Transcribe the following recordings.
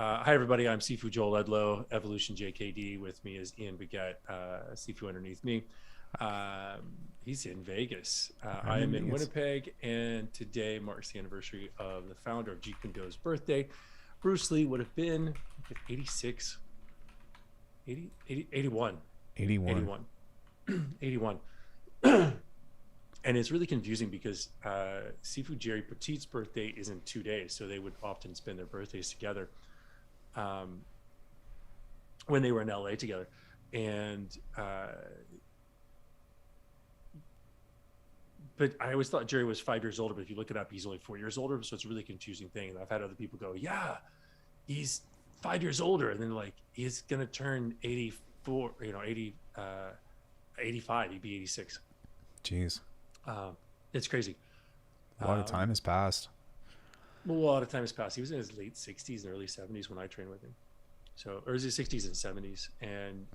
Hi, everybody. I'm Sifu Joel Ledlow, Evolution JKD. With me is Ian Baguette, Sifu underneath me. He's in Vegas. I I'm in am in Vegas. Winnipeg, and today marks the anniversary of the founder of Jeet Kune's birthday. Bruce Lee would have been 86, 80, 80 81, 81. 81, 81. And it's really confusing because Sifu Jerry Petite's birthday is in 2 days, so they would often spend their birthdays together. Um, when they were in LA together. And but I always thought Jerry was 5 years older, but if you look it up, he's only 4 years older. So it's a really confusing thing. And I've had other people go, yeah, he's 5 years older. And then like, he's going to turn 84, 85, he'd be 86. Jeez. It's crazy. A lot of time has passed. A lot of time has passed. He was in his late 60s and early 70s when I trained with him. So, or is it 60s and 70s? And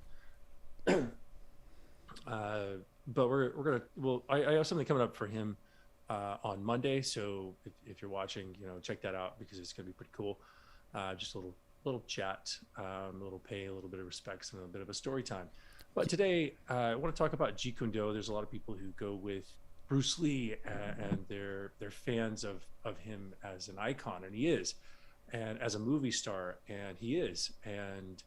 but I have something coming up for him on Monday. So if you're watching, check that out because it's going to be pretty cool. Just a little chat, a little pay, a little bit of respects, and a bit of a story time. But today I want to talk about Jeet Kune. There's a lot of people who go with Bruce Lee and they're fans of him as an icon, and he is, and as a movie star, and he is. And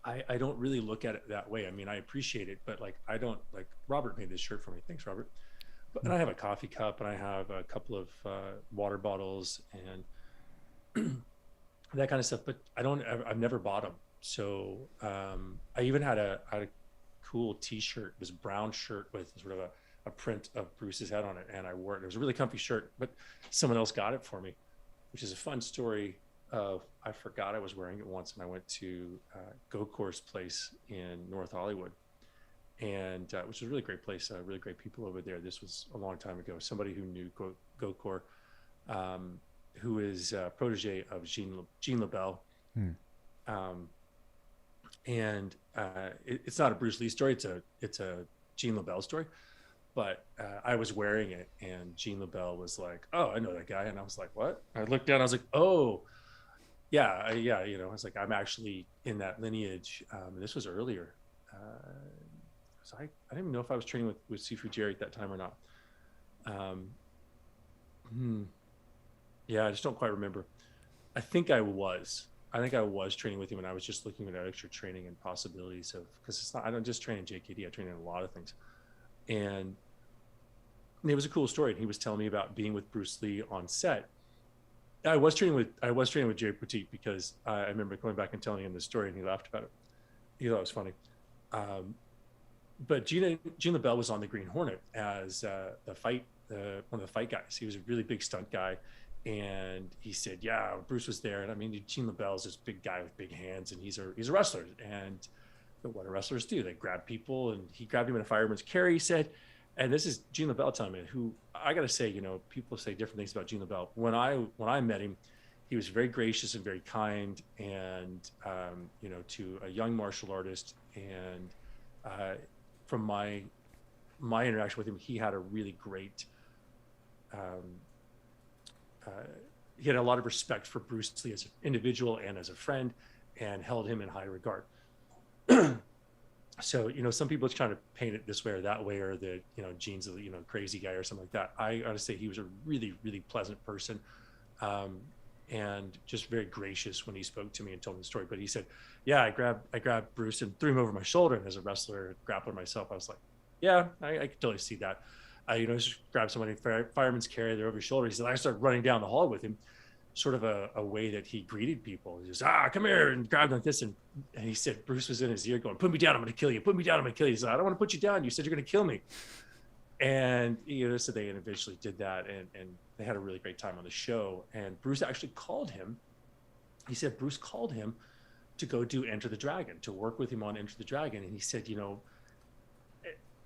I don't really look at it that way. I mean, I appreciate it, but like, I don't like. Robert made this shirt for me. Thanks, Robert. And I have a coffee cup, and I have a couple of water bottles and that kind of stuff. But I've never bought them. So I even had a cool T-shirt. It was a brown shirt with sort of a print of Bruce's head on it, and I wore it. It was a really comfy shirt, but someone else got it for me, which is a fun story. I forgot I was wearing it once, and I went to Gokor's place in North Hollywood, and which was a really great place, really great people over there. This was a long time ago. Somebody who knew Gokor, who is a protege of Jean LaBelle. And it's not a Bruce Lee story. It's a Jean LaBelle story. But I was wearing it, and Jean LaBelle was like, "Oh, I know that guy," and I was like, "What?" I looked down. I was like, "Oh, yeah." I was like, "I'm actually in that lineage." And this was earlier. So I didn't even know if I was training with Sifu Jerry at that time or not. Yeah, I just don't quite remember. I think I was training with him, and I was just looking at extra training and possibilities of, because it's not, I don't just train in JKD, I train in a lot of things. And it was a cool story. And he was telling me about being with Bruce Lee on set. I was training with Jerry Petite because I remember going back and telling him this story, and he laughed about it. He thought it was funny. But Jean LaBelle was on the Green Hornet as one of the fight guys. He was a really big stunt guy. And he said, yeah, Bruce was there. And I mean, Jean LaBelle's this big guy with big hands, and he's a wrestler. And what do wrestlers do? They grab people, and he grabbed him in a fireman's carry, he said. And this is Jean LaBelle telling me, who I got to say, people say different things about Jean LaBelle. When I met him, he was very gracious and very kind, and, to a young martial artist. And from my interaction with him, he had a really great, he had a lot of respect for Bruce Lee as an individual and as a friend, and held him in high regard. So, some people are trying to paint it this way or that way, or that, Gene's a, crazy guy or something like that. I gotta say he was a really, really pleasant person, and just very gracious when he spoke to me and told me the story. But he said, yeah, I grabbed Bruce and threw him over my shoulder. And as a wrestler, grappler myself, I was like, yeah, I could totally see that. Just grab somebody, fireman's carry, they're over your shoulder. He said, I started running down the hall with him, sort of a way that he greeted people. He just, come here, and grabbed like this. And he said, Bruce was in his ear going, put me down, I'm going to kill you. Put me down, I'm going to kill you. He said, I don't want to put you down. You said you're going to kill me. And, so they eventually did that. And they had a really great time on the show. And Bruce actually called him. He said, Bruce called him to go do Enter the Dragon, to work with him on Enter the Dragon. And he said,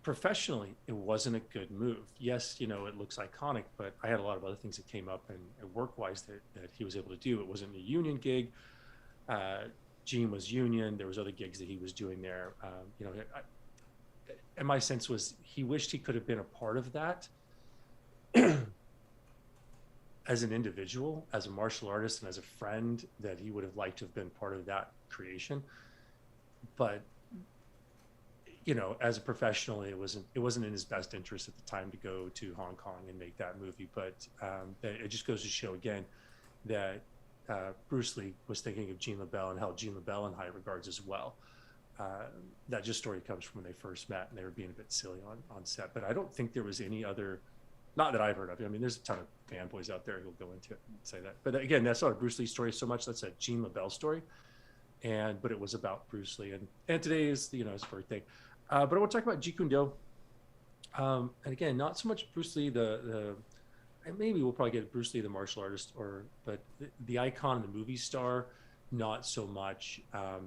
professionally, it wasn't a good move. Yes, it looks iconic, but I had a lot of other things that came up and work-wise that he was able to do. It wasn't a union gig. Gene was union. There was other gigs that he was doing there. And my sense was he wished he could have been a part of that. as an individual, as a martial artist, and as a friend, that he would have liked to have been part of that creation. But as a professional, it wasn't in his best interest at the time to go to Hong Kong and make that movie. But it just goes to show again that Bruce Lee was thinking of Jean LaBelle and held Jean LaBelle in high regards as well. That just story comes from when they first met and they were being a bit silly on set. But I don't think there was any other, not that I've heard of. I mean, there's a ton of fanboys out there who'll go into it and say that. But again, that's not a Bruce Lee story so much. That's a Jean LaBelle story. But it was about Bruce Lee. And today is, his birthday. But I want to talk about Jeet Kune Do. And again, not so much Bruce Lee, maybe we'll probably get Bruce Lee, the martial artist, but the icon, the movie star, not so much.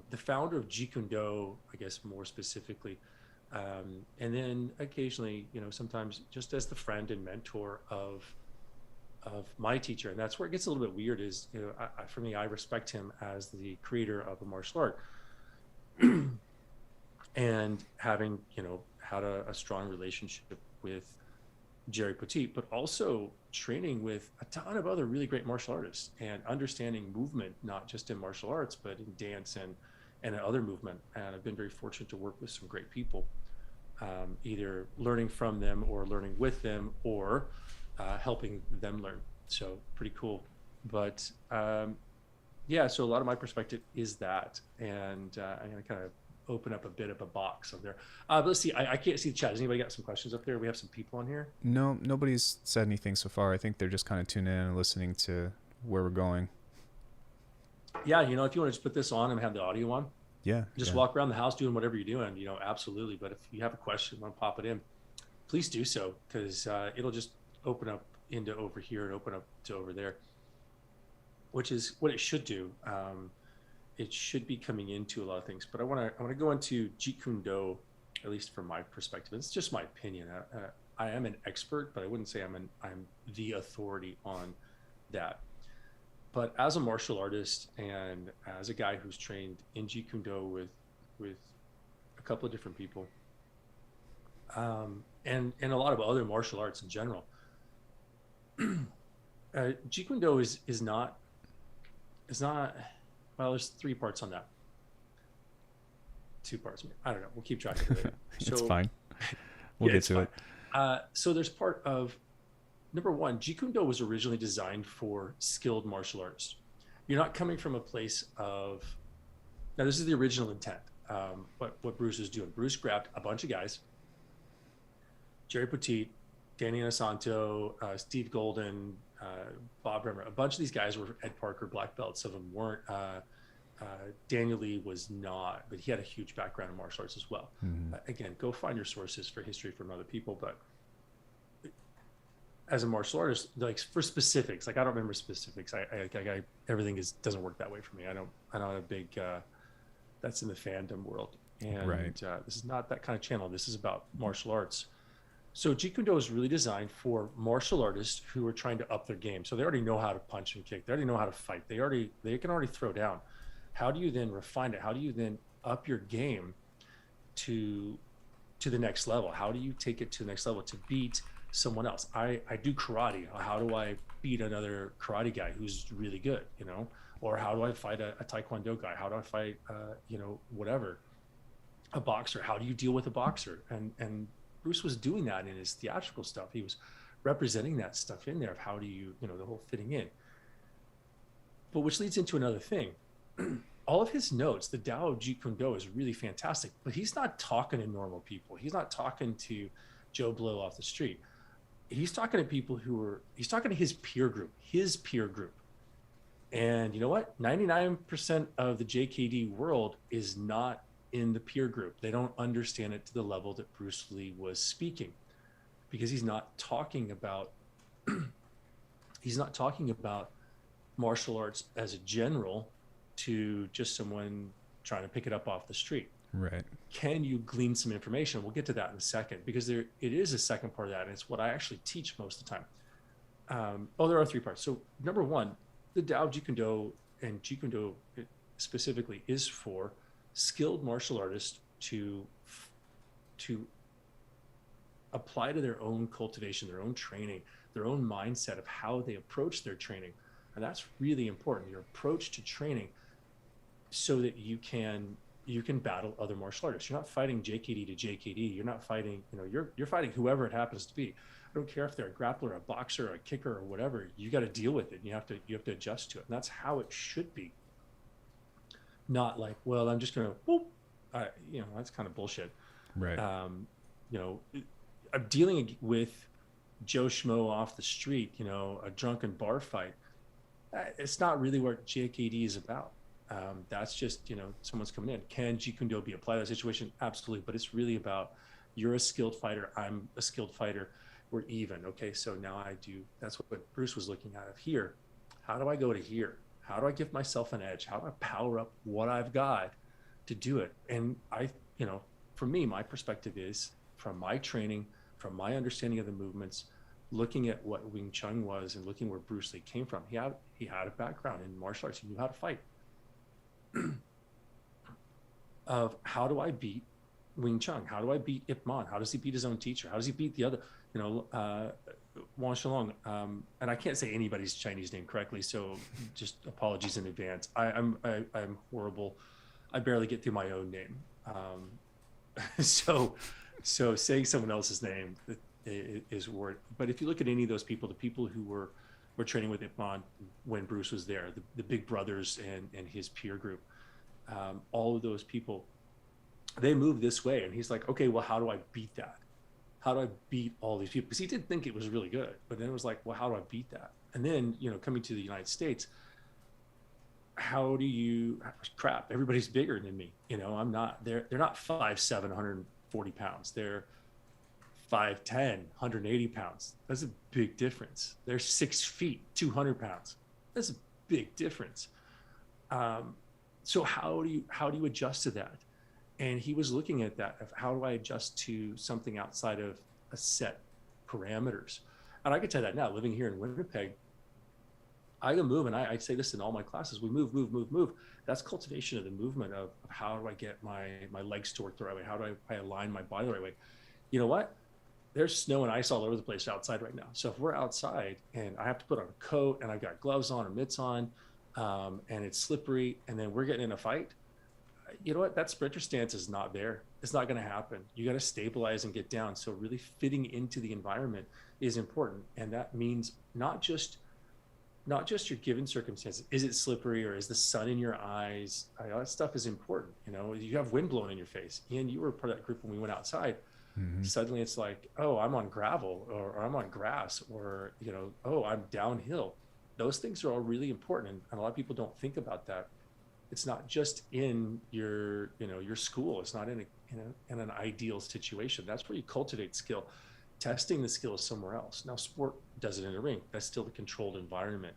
The founder of Jeet Kune Do, I guess more specifically, and then occasionally, sometimes just as the friend and mentor of my teacher. And that's where it gets a little bit weird. Is for me, I respect him as the creator of a martial art, and having had a strong relationship with Jerry Petit, but also training with a ton of other really great martial artists and understanding movement, not just in martial arts, but in dance and in other movement. And I've been very fortunate to work with some great people, either learning from them or learning with them or helping them learn. So pretty cool. But so a lot of my perspective is that, and I'm going to kind of open up a bit of a box on there. But let's see. I can't see the chat. Has anybody got some questions up there? We have some people on here. No, nobody's said anything so far. I think they're just kind of tuning in and listening to where we're going. Yeah, if you want to just put this on and have the audio on, just walk around the house doing whatever you're doing, absolutely. But if you have a question, want to pop it in, please do so, because it'll just open up into over here and open up to over there, which is what it should do. It should be coming into a lot of things, but I want to go into Jeet Kune Do, at least from my perspective. It's just my opinion. I am an expert, but I wouldn't say I'm the authority on that. But as a martial artist and as a guy who's trained in Jeet Kune Do with a couple of different people, and a lot of other martial arts in general, Jeet Kune Do is not. Well, there's 3 parts on that. 2 parts. I don't know. We'll keep track of it. It's fine. We'll get to it. So there's part of, number 1, Jeet Kune Do was originally designed for skilled martial artists. You're not coming from a place of, now this is the original intent. What Bruce is doing. Bruce grabbed a bunch of guys, Jerry Petit, Danny Inosanto, Steve Golden, Bob Bremer. A bunch of these guys were Ed Parker black belts. Some of them weren't. Daniel Lee was not, but he had a huge background in martial arts as well. Mm-hmm. Again, go find your sources for history from other people. But as a martial artist, like for specifics, like I don't remember specifics. I everything doesn't work that way for me. I don't have a big. That's in the fandom world, and right. This is not that kind of channel. This is about martial arts. So Jeet Kune Do is really designed for martial artists who are trying to up their game. So they already know how to punch and kick. They already know how to fight. They can already throw down. How do you then refine it? How do you then up your game to the next level? How do you take it to the next level to beat someone else? I do karate. How do I beat another karate guy who's really good, Or how do I fight a taekwondo guy? How do I fight, whatever, a boxer? How do you deal with a boxer? And Bruce was doing that in his theatrical stuff. He was representing that stuff in there of how do you, the whole fitting in. But which leads into another thing. All of his notes, the Tao of Jeet Kune Do is really fantastic, but he's not talking to normal people. He's not talking to Joe Blow off the street. He's talking to people he's talking to his peer group. And you know what? 99% of the JKD world is not in the peer group. They don't understand it to the level that Bruce Lee was speaking, because he's not talking about martial arts as a general to just someone trying to pick it up off the street. Right. Can you glean some information? We'll get to that in a second, because it is a second part of that, and it's what I actually teach most of the time. There are 3 parts. So number 1, the Tao of Jeet Kune Do, and Jeet Kune Do specifically, is for skilled martial artists to apply to their own cultivation, their own training, their own mindset of how they approach their training. And that's really important, your approach to training, so that you can battle other martial artists. You're not fighting JKD to JKD. You're not fighting, you're fighting whoever it happens to be. I don't care if they're a grappler, a boxer, a kicker, or whatever. You got to deal with it. You have to adjust to it. And that's how it should be. Not like, well, I'm just going to, whoop. That's kind of bullshit. Right. I'm dealing with Joe Schmo off the street, a drunken bar fight. It's not really what JKD is about. That's just, someone's coming in. Can Jeet Kune be applied to that situation? Absolutely. But it's really about, you're a skilled fighter, I'm a skilled fighter, we're even. Okay, so now that's what Bruce was looking at of here. How do I go to here? How do I give myself an edge? How do I power up what I've got to do it? And for me, my perspective is, from my training, from my understanding of the movements, looking at what Wing Chun was and looking where Bruce Lee came from. He had a background in martial arts. He knew how to fight. Of how do I beat Wing Chun? How do I beat Ip Man? How does he beat his own teacher? How does he beat the other, Wan Shalong? And I can't say anybody's Chinese name correctly, so just apologies in advance. I'm horrible. I barely get through my own name. So saying someone else's name is word. But if you look at any of those people, the people who were training with Ip Man when Bruce was there, the big brothers and his peer group, all of those people, they moved this way. And he's like, okay, well, how do I beat that? How do I beat all these people? Because he did think it was really good, but then it was like, well, how do I beat that? And then, coming to the United States, crap, everybody's bigger than me. I'm not, they're not 5'7", 140 pounds. They're 5'10", 180 pounds. That's a big difference. They're 6 feet, 200 pounds. That's a big difference. So how do you adjust to that? And he was looking at that of, how do I adjust to something outside of a set parameters? And I can tell you that now, living here in Winnipeg, I can move, and I say this in all my classes, we move. That's cultivation of the movement of how do I get my legs to work the right way? How do I align my body the right way? You know what? There's snow and ice all over the place outside right now. So if we're outside and I have to put on a coat and I've got gloves on or mitts on, and it's slippery, and then we're getting in a fight, you know what? That sprinter stance is not there. It's not going to happen. You got to stabilize and get down. So really fitting into the environment is important. And that means not just your given circumstances. Is it slippery, or is the sun in your eyes? All that stuff is important. You have wind blowing in your face. Ian, you were part of that group when we went outside. Mm-hmm. Suddenly it's like, oh, I'm on gravel, or I'm on grass, or, oh, I'm downhill. Those things are all really important. And a lot of people don't think about that. It's not just in your school. It's not in an ideal situation. That's where you cultivate skill. Testing the skill is somewhere else. Now, sport does it in a ring. That's still a controlled environment.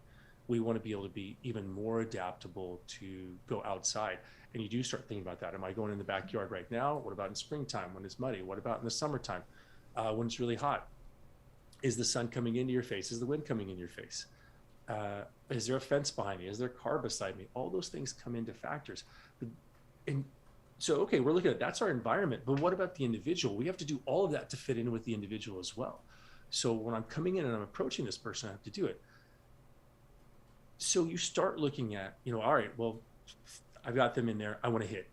We want to be able to be even more adaptable to go outside. And you do start thinking about that. Am I going in the backyard right now? What about in springtime when it's muddy? What about in the summertime when it's really hot? Is the sun coming into your face? Is the wind coming in your face? Is there a fence behind me? Is there a car beside me? All those things come into factors. And so, okay, we're looking at, that's our environment, but what about the individual? We have to do all of that to fit in with the individual as well. So when I'm coming in and I'm approaching this person, I have to do it. So you start looking at, all right, well, I've got them in there. I want to hit.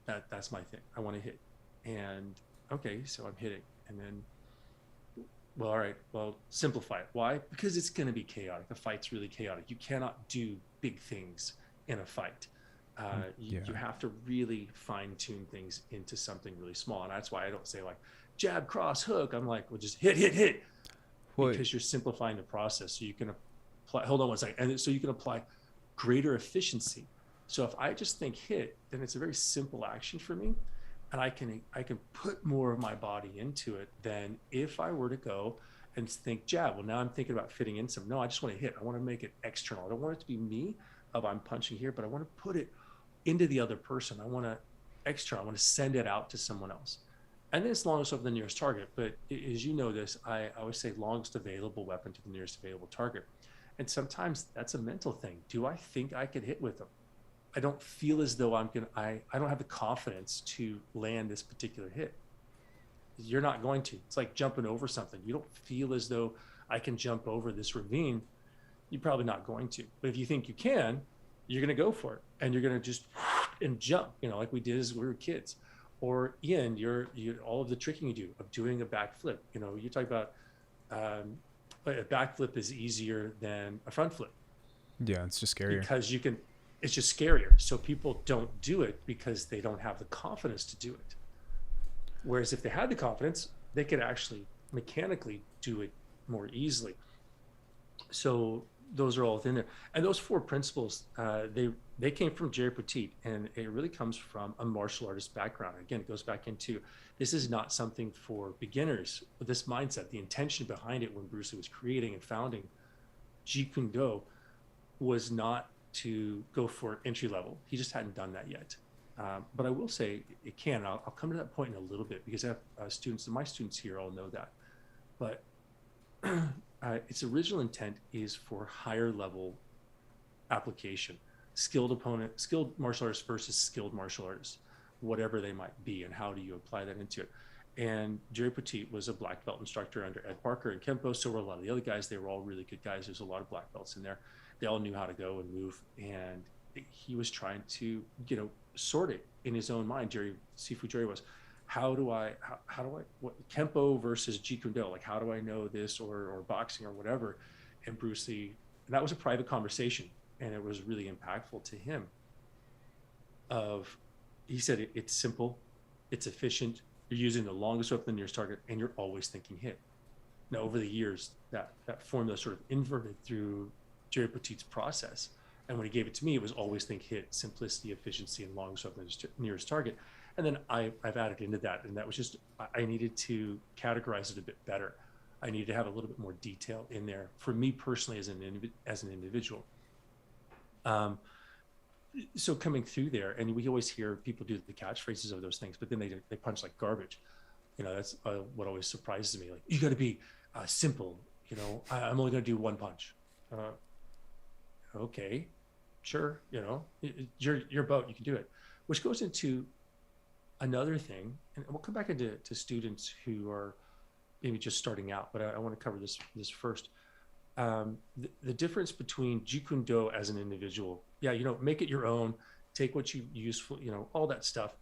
That's my thing. I want to hit. And okay, so I'm hitting. And then, well, all right, well, simplify it. Why? Because it's going to be chaotic. The fight's really chaotic. You cannot do big things in a fight. You have to really fine tune things into something really small. And that's why I don't say like jab, cross, hook. I'm like, well, just hit. Because you're simplifying the process. So you can apply, hold on one second. And so you can apply greater efficiency. So if I just think hit, then it's a very simple action for me. And I can put more of my body into it than if I were to go and think jab. Well, now I'm thinking about fitting in some. No, I just want to hit. I want to make it external. I don't want it to be me of I'm punching here, but I want to put it into the other person. I want to send it out to someone else. And then it's longest over the nearest target. But as you know this, I always say longest available weapon to the nearest available target. And sometimes that's a mental thing. Do I think I could hit with them? I don't feel as though I don't have the confidence to land this particular hit. You're not going to. It's like jumping over something. You don't feel as though I can jump over this ravine, you're probably not going to. But if you think you can, you're going to go for it, and you're going to just and jump, like we did as we were kids. Or Ian, you're all of the tricking you do of doing a backflip. You talk about a backflip is easier than a front flip. Yeah, it's just scarier. Because it's just scarier. So people don't do it because they don't have the confidence to do it. Whereas if they had the confidence, they could actually mechanically do it more easily. So those are all within there. And those 4 principles, they came from Jerry Petit, and it really comes from a martial artist background. Again, it goes back into, this is not something for beginners. But this mindset, the intention behind it when Bruce Lee was creating and founding Jeet Kune was not to go for entry level. He just hadn't done that yet. But I will say it can. I'll come to that point in a little bit, because I have students, and my students here all know that. But its original intent is for higher level application, skilled martial artists versus skilled martial artists, whatever they might be, and how do you apply that into it. And Jerry Petit was a black belt instructor under Ed Parker and Kempo. So were a lot of the other guys. They were all really good guys. There's a lot of black belts in there. They all knew how to go and move. And he was trying to, sort it in his own mind. Sifu Jerry was, how do I what Kempo versus Jeet Kune Do, like, how do I know this, or boxing or whatever? And Bruce Lee, and that was a private conversation, and it was really impactful to him. He said it's simple, it's efficient, you're using the longest weapon, the nearest target, and you're always thinking hit. Now, over the years, that formula sort of inverted through Jerry Petit's process. And when he gave it to me, it was always think hit, simplicity, efficiency, and longest weapon, nearest target. And then I've added into that, and that was just, I needed to categorize it a bit better. I needed to have a little bit more detail in there for me personally as an individual. So coming through there, and we always hear people do the catchphrases of those things, but then they punch like garbage. That's what always surprises me. Like, you got to be simple. I'm only going to do one punch. Okay, sure. Your boat, you can do it. Which goes into another thing, and we'll come back into students who are maybe just starting out, but I want to cover this first. The difference between Jeet Kune Do as an individual, make it your own, take what you useful, all that stuff.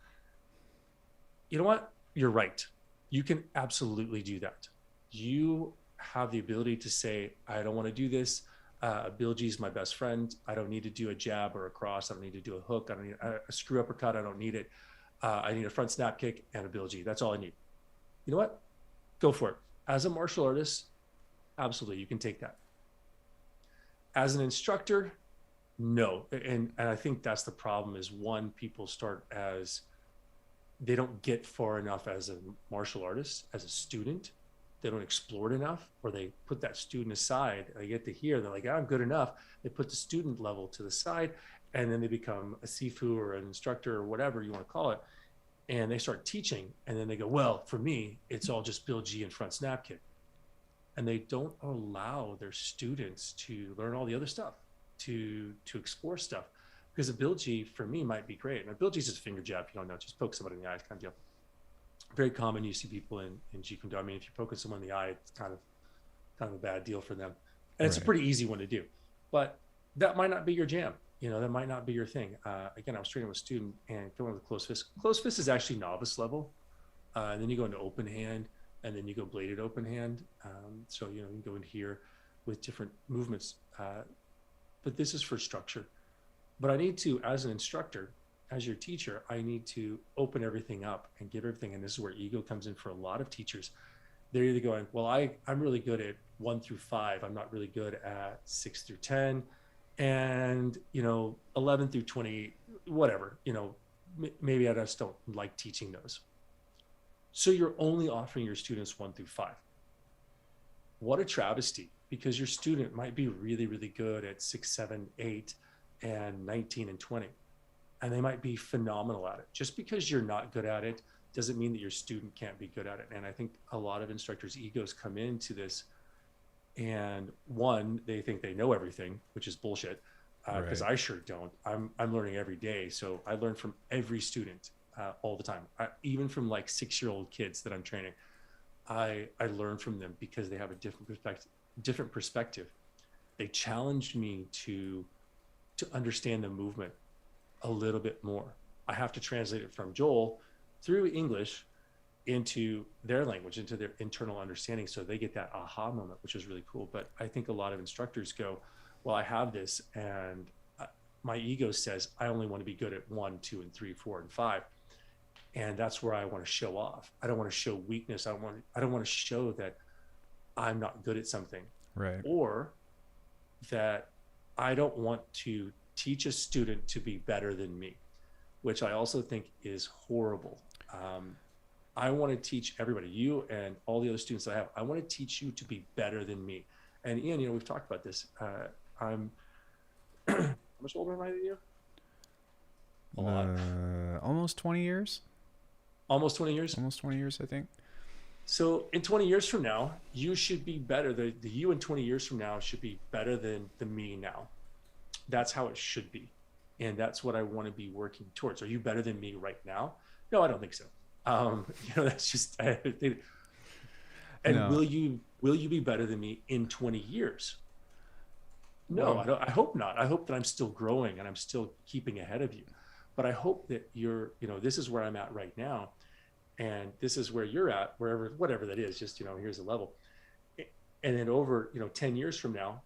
You know what? You're right. You can absolutely do that. You have the ability to say, I don't want to do this. Bilji is my best friend. I don't need to do a jab or a cross. I don't need to do a hook. I don't need a screw uppercut. I don't need it. I need a front snap kick and a Bilji. That's all I need. You know what? Go for it. As a martial artist, absolutely, you can take that. As an instructor, no. And I think that's the problem is, one, people start as, they don't get far enough as a martial artist, as a student. They don't explore it enough, or they put that student aside. They get to here, they're like, I'm good enough. They put the student level to the side, and then they become a Sifu or an instructor or whatever you want to call it. And they start teaching, and then they go, well, for me, it's all just Bilji and front snap kick. And they don't allow their students to learn all the other stuff, to explore stuff. Because a Bilji, for me, might be great. And a Bilji is just a finger jab, just poke somebody in the eyes kind of deal. Very common, you see people in Jeet Kune Do. I mean, if you poke someone in the eye, it's kind of a bad deal for them. And it's a pretty easy one to do. But that might not be your jam. That might not be your thing. Again, I was training with a student and going with closed fist. Closed fist is actually novice level. And then you go into open hand, and then you go bladed open hand. So, you can go in here with different movements. But this is for structure. But I need to, as an instructor, as your teacher, I need to open everything up and give everything. And this is where ego comes in for a lot of teachers. They're either going, well, I'm really good at 1 through 5. I'm not really good at 6 through 10. And, 11 through 20, whatever, maybe I just don't like teaching those. So you're only offering your students 1 through 5. What a travesty, because your student might be really, really good at 6, 7, 8, and 19 and 20. And they might be phenomenal at it. Just because you're not good at it doesn't mean that your student can't be good at it. And I think a lot of instructors' egos come into this, and one, they think they know everything, which is bullshit, because I sure don't. I'm learning every day. So I learn from every student all the time. Even from like 6-year-old kids that I'm training, I learn from them because they have a different different perspective. They challenged me to understand the movement a little bit more. I have to translate it from Joel through English into their language, into their internal understanding, so they get that aha moment, which is really cool. But I think a lot of instructors go, well, I have this, and my ego says I only want to be good at 1, 2, and 3, 4, and 5, and that's where I want to show off. I don't want to show weakness. I don't want to show that I'm not good at something, Right. or that I don't want to teach a student to be better than me, which I also think is horrible. I want to teach everybody, you and all the other students I have, I want to teach you to be better than me. And Ian, we've talked about this. I'm, how much older am I than you? A lot. Almost 20 years. Almost 20 years? Almost 20 years, I think. So in 20 years from now, you should be better. The you in 20 years from now should be better than the me now. That's how it should be. And that's what I want to be working towards. Are you better than me right now? No, I don't think so. That's just, and No. will you be better than me in 20 years? No, Well, I hope not. I hope that I'm still growing and I'm still keeping ahead of you. But I hope that this is where I'm at right now. And this is where you're at, whatever that is, just, here's a level. And then over, 10 years from now,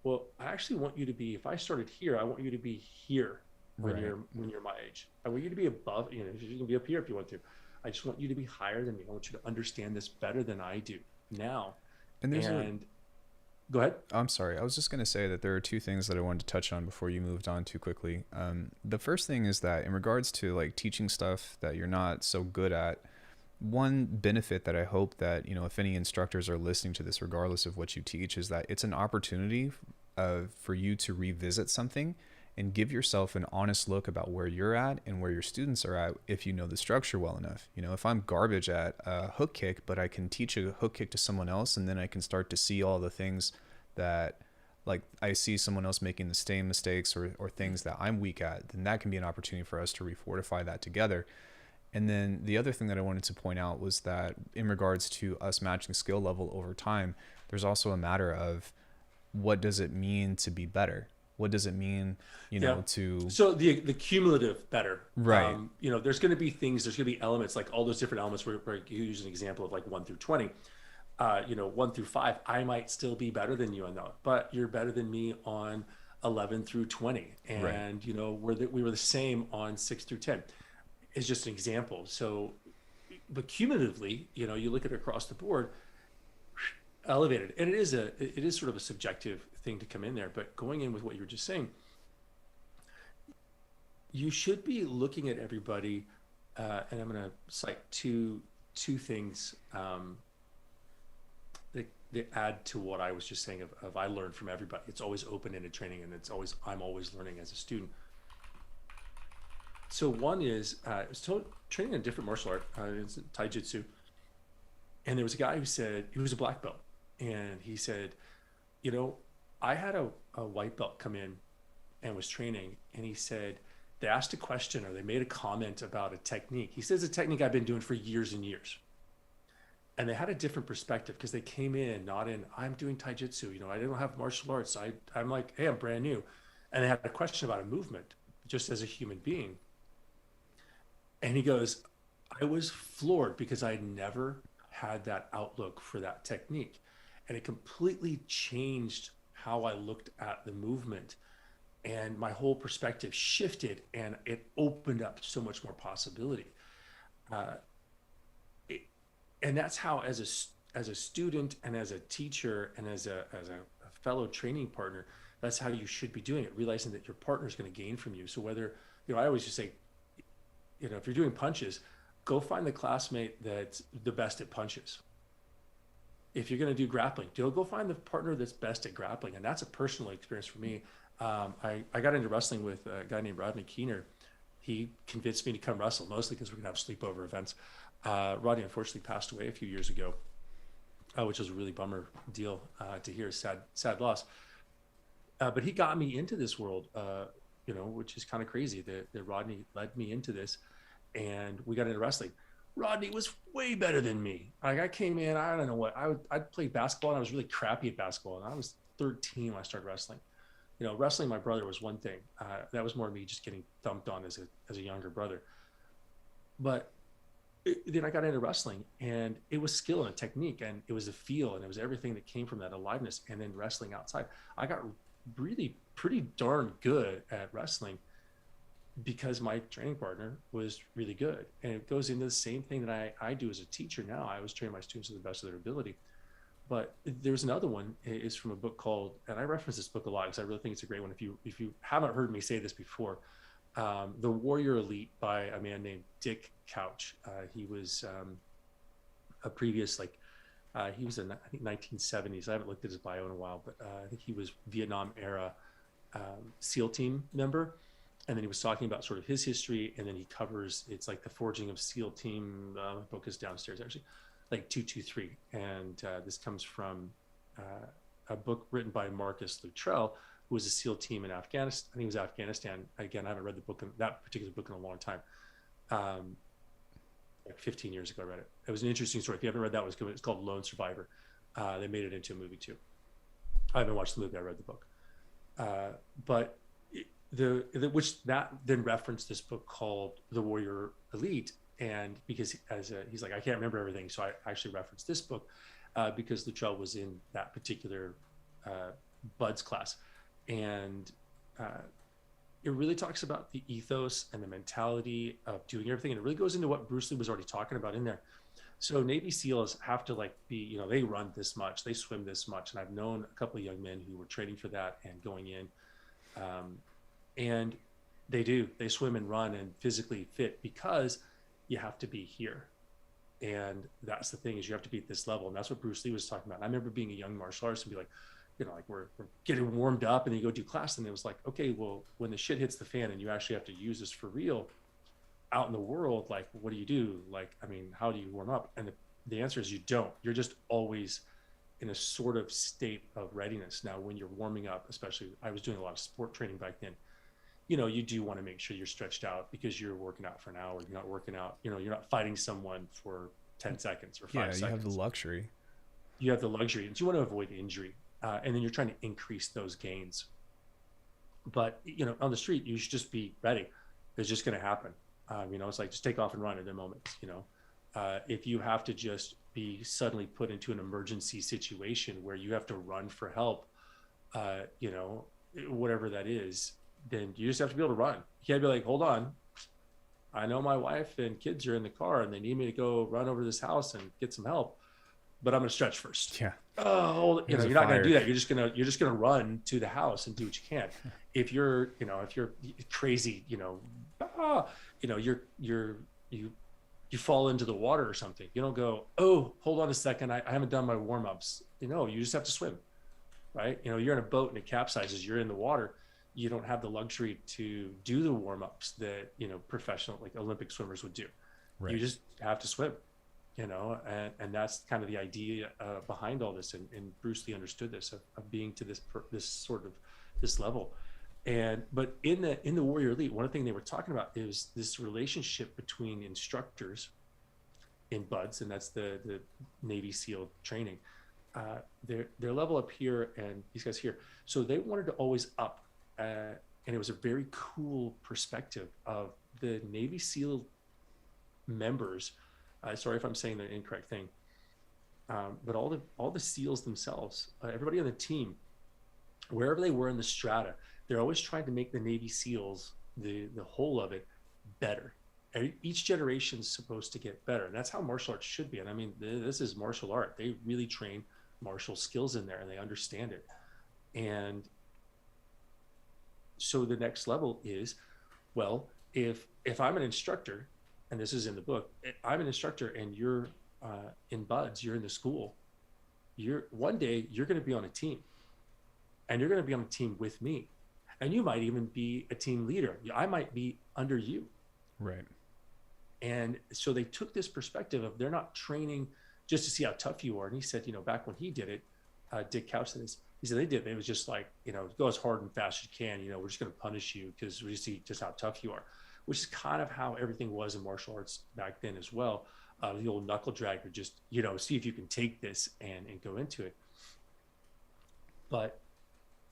well, I actually want you to be, if I started here, I want you to be here when right. you're my age. I want you to be above, you can be up here if you want to. I just want you to be higher than me. I want you to understand this better than I do now. And Go ahead. I'm sorry. I was just going to say that there are two things that I wanted to touch on before you moved on too quickly. The first thing is that in regards to like teaching stuff that you're not so good at, one benefit that I hope that, if any instructors are listening to this, regardless of what you teach, is that it's an opportunity for you to revisit something and give yourself an honest look about where you're at and where your students are at if you know the structure well enough. If I'm garbage at a hook kick, but I can teach a hook kick to someone else, and then I can start to see all the things that, like, I see someone else making the same mistakes or things that I'm weak at, then that can be an opportunity for us to refortify that together. And then the other thing that I wanted to point out was that in regards to us matching skill level over time, there's also a matter of what does it mean to be better? What does it mean, to... So the cumulative better. Right. There's going to be things, there's going to be elements, like all those different elements where you use an example of like 1 through 20. 1 through 5, I might still be better than you on that, but you're better than me on 11 through 20. And, right. We were the same on 6 through 10. It's just an example. So, but cumulatively, you look at it across the board, elevated. And it is sort of a subjective thing to come in there, but going in with what you were just saying, you should be looking at everybody, and I'm going to cite two things that add to what I was just saying of I learn from everybody. It's always open-ended training, and I'm always learning as a student. So one is I was training in a different martial art, it's taijutsu, and there was a guy who said, he was a black belt, and he said, I had a white belt come in and was training, and he said, they asked a question or they made a comment about a technique. He says, a technique I've been doing for years and years. And they had a different perspective because they came in, not in, I'm doing taijutsu, I don't have martial arts. I'm like, hey, I'm brand new. And they had a question about a movement just as a human being. And he goes, I was floored because I never had that outlook for that technique. And it completely changed how I looked at the movement. And my whole perspective shifted, and it opened up so much more possibility. And that's how, as a student and as a teacher and as a fellow training partner, that's how you should be doing it, realizing that your partner is going to gain from you. So whether, I always just say, if you're doing punches, go find the classmate that's the best at punches. If you're going to do grappling, go find the partner that's best at grappling. And that's a personal experience for me. I got into wrestling with a guy named Rodney Keener. He convinced me to come wrestle, mostly because we're going to have sleepover events. Rodney unfortunately passed away a few years ago, which was a really bummer deal to hear, sad loss. But he got me into this world, which is kind of crazy that Rodney led me into this, and we got into wrestling. Rodney was way better than me. Like I came in, I don't know what I'd played basketball and I was really crappy at basketball. And I was 13 when I started wrestling. You know, wrestling my brother was one thing. That was more me just getting thumped on as a younger brother. But then I got into wrestling, and it was skill and technique, and it was a feel, and it was everything that came from that aliveness. And then wrestling outside, I got really pretty darn good at wrestling because my training partner was really good. And it goes into the same thing that I do as a teacher now. I always train my students to the best of their ability. But there's another one. It's from a book called, and I reference this book a lot because I really think it's a great one. If you haven't heard me say this before, The Warrior Elite by a man named Dick Couch. He was a previous he was in I think 1970s. I haven't looked at his bio in a while, but I think he was Vietnam era SEAL team member. And then he was talking about sort of his history, and then he covers, it's like the forging of SEAL team. Book is downstairs actually, like 223. And this comes from a book written by Marcus Luttrell, who was a SEAL team in Afghanistan. I think it was Afghanistan. Again, I haven't read that particular book in a long time. Like 15 years ago, I read it. It was an interesting story. If you haven't read that, it's called Lone Survivor. They made it into a movie too. I haven't watched the movie. I read the book. But which that then referenced this book called The Warrior Elite. And because he's like, I can't remember everything. So I actually referenced this book because Luttrell was in that particular Buds class. And it really talks about the ethos and the mentality of doing everything. And it really goes into what Bruce Lee was already talking about in there. So Navy SEALs have to be, they run this much, they swim this much. And I've known a couple of young men who were training for that and going in. And they swim and run and physically fit because you have to be here. And that's the thing, is you have to be at this level. And that's what Bruce Lee was talking about. And I remember being a young martial artist and be like, we're getting warmed up, and then you go do class, and it was like, okay, well, when the shit hits the fan and you actually have to use this for real out in the world, like, what do you do? Like, I mean, how do you warm up? And the answer is you don't. You're just always in a sort of state of readiness. Now, when you're warming up, especially, I was doing a lot of sport training back then, you do want to make sure you're stretched out because you're working out for an hour. You're not working out, you're not fighting someone for 10 seconds or 5 seconds. Yeah, you have the luxury. You have the luxury, and you want to avoid injury. And then you're trying to increase those gains. But, on the street, you should just be ready. It's just going to happen. It's like, just take off and run at the moment. If you have to just be suddenly put into an emergency situation where you have to run for help, whatever that is, then you just have to be able to run. You can't be like, hold on, I know my wife and kids are in the car and they need me to go run over to this house and get some help, but I'm going to stretch first. Yeah. Oh, you're not going to do that. You're just going to run to the house and do what you can. If you're crazy, you fall into the water or something. You don't go, oh, hold on a second, I haven't done my warm-ups. You just have to swim, right? You're in a boat and it capsizes, you're in the water. You don't have the luxury to do the warm-ups that, professional, like Olympic swimmers would do. Right. You just have to swim. And that's kind of the idea behind all this. And Bruce Lee understood this of being to this level. But in the Warrior Elite, one thing they were talking about is this relationship between instructors in Buds, and that's the Navy SEAL training. Their level up here and these guys here. So they wanted to always up. And it was a very cool perspective of the Navy SEAL members. Sorry if I'm saying the incorrect thing, but all the SEALs themselves, everybody on the team, wherever they were in the strata, they're always trying to make the Navy SEALs, the whole of it, better. Each generation is supposed to get better, and that's how martial arts should be. And I mean, this is martial art. They really train martial skills in there, and they understand it. And so the next level is, well, if I'm an instructor, and this is in the book, I'm an instructor and you're in Buds, you're in the school, one day you're going to be on a team, and you're going to be on a team with me, and you might even be a team leader. I might be under you. Right. And so they took this perspective of, they're not training just to see how tough you are. And he said, back when he did it, Dick Couch said this, he said it was just like, go as hard and fast as you can, we're just going to punish you because we see just how tough you are. which is kind of how everything was in martial arts back then as well. The old knuckle dragger, just, see if you can take this and go into it. But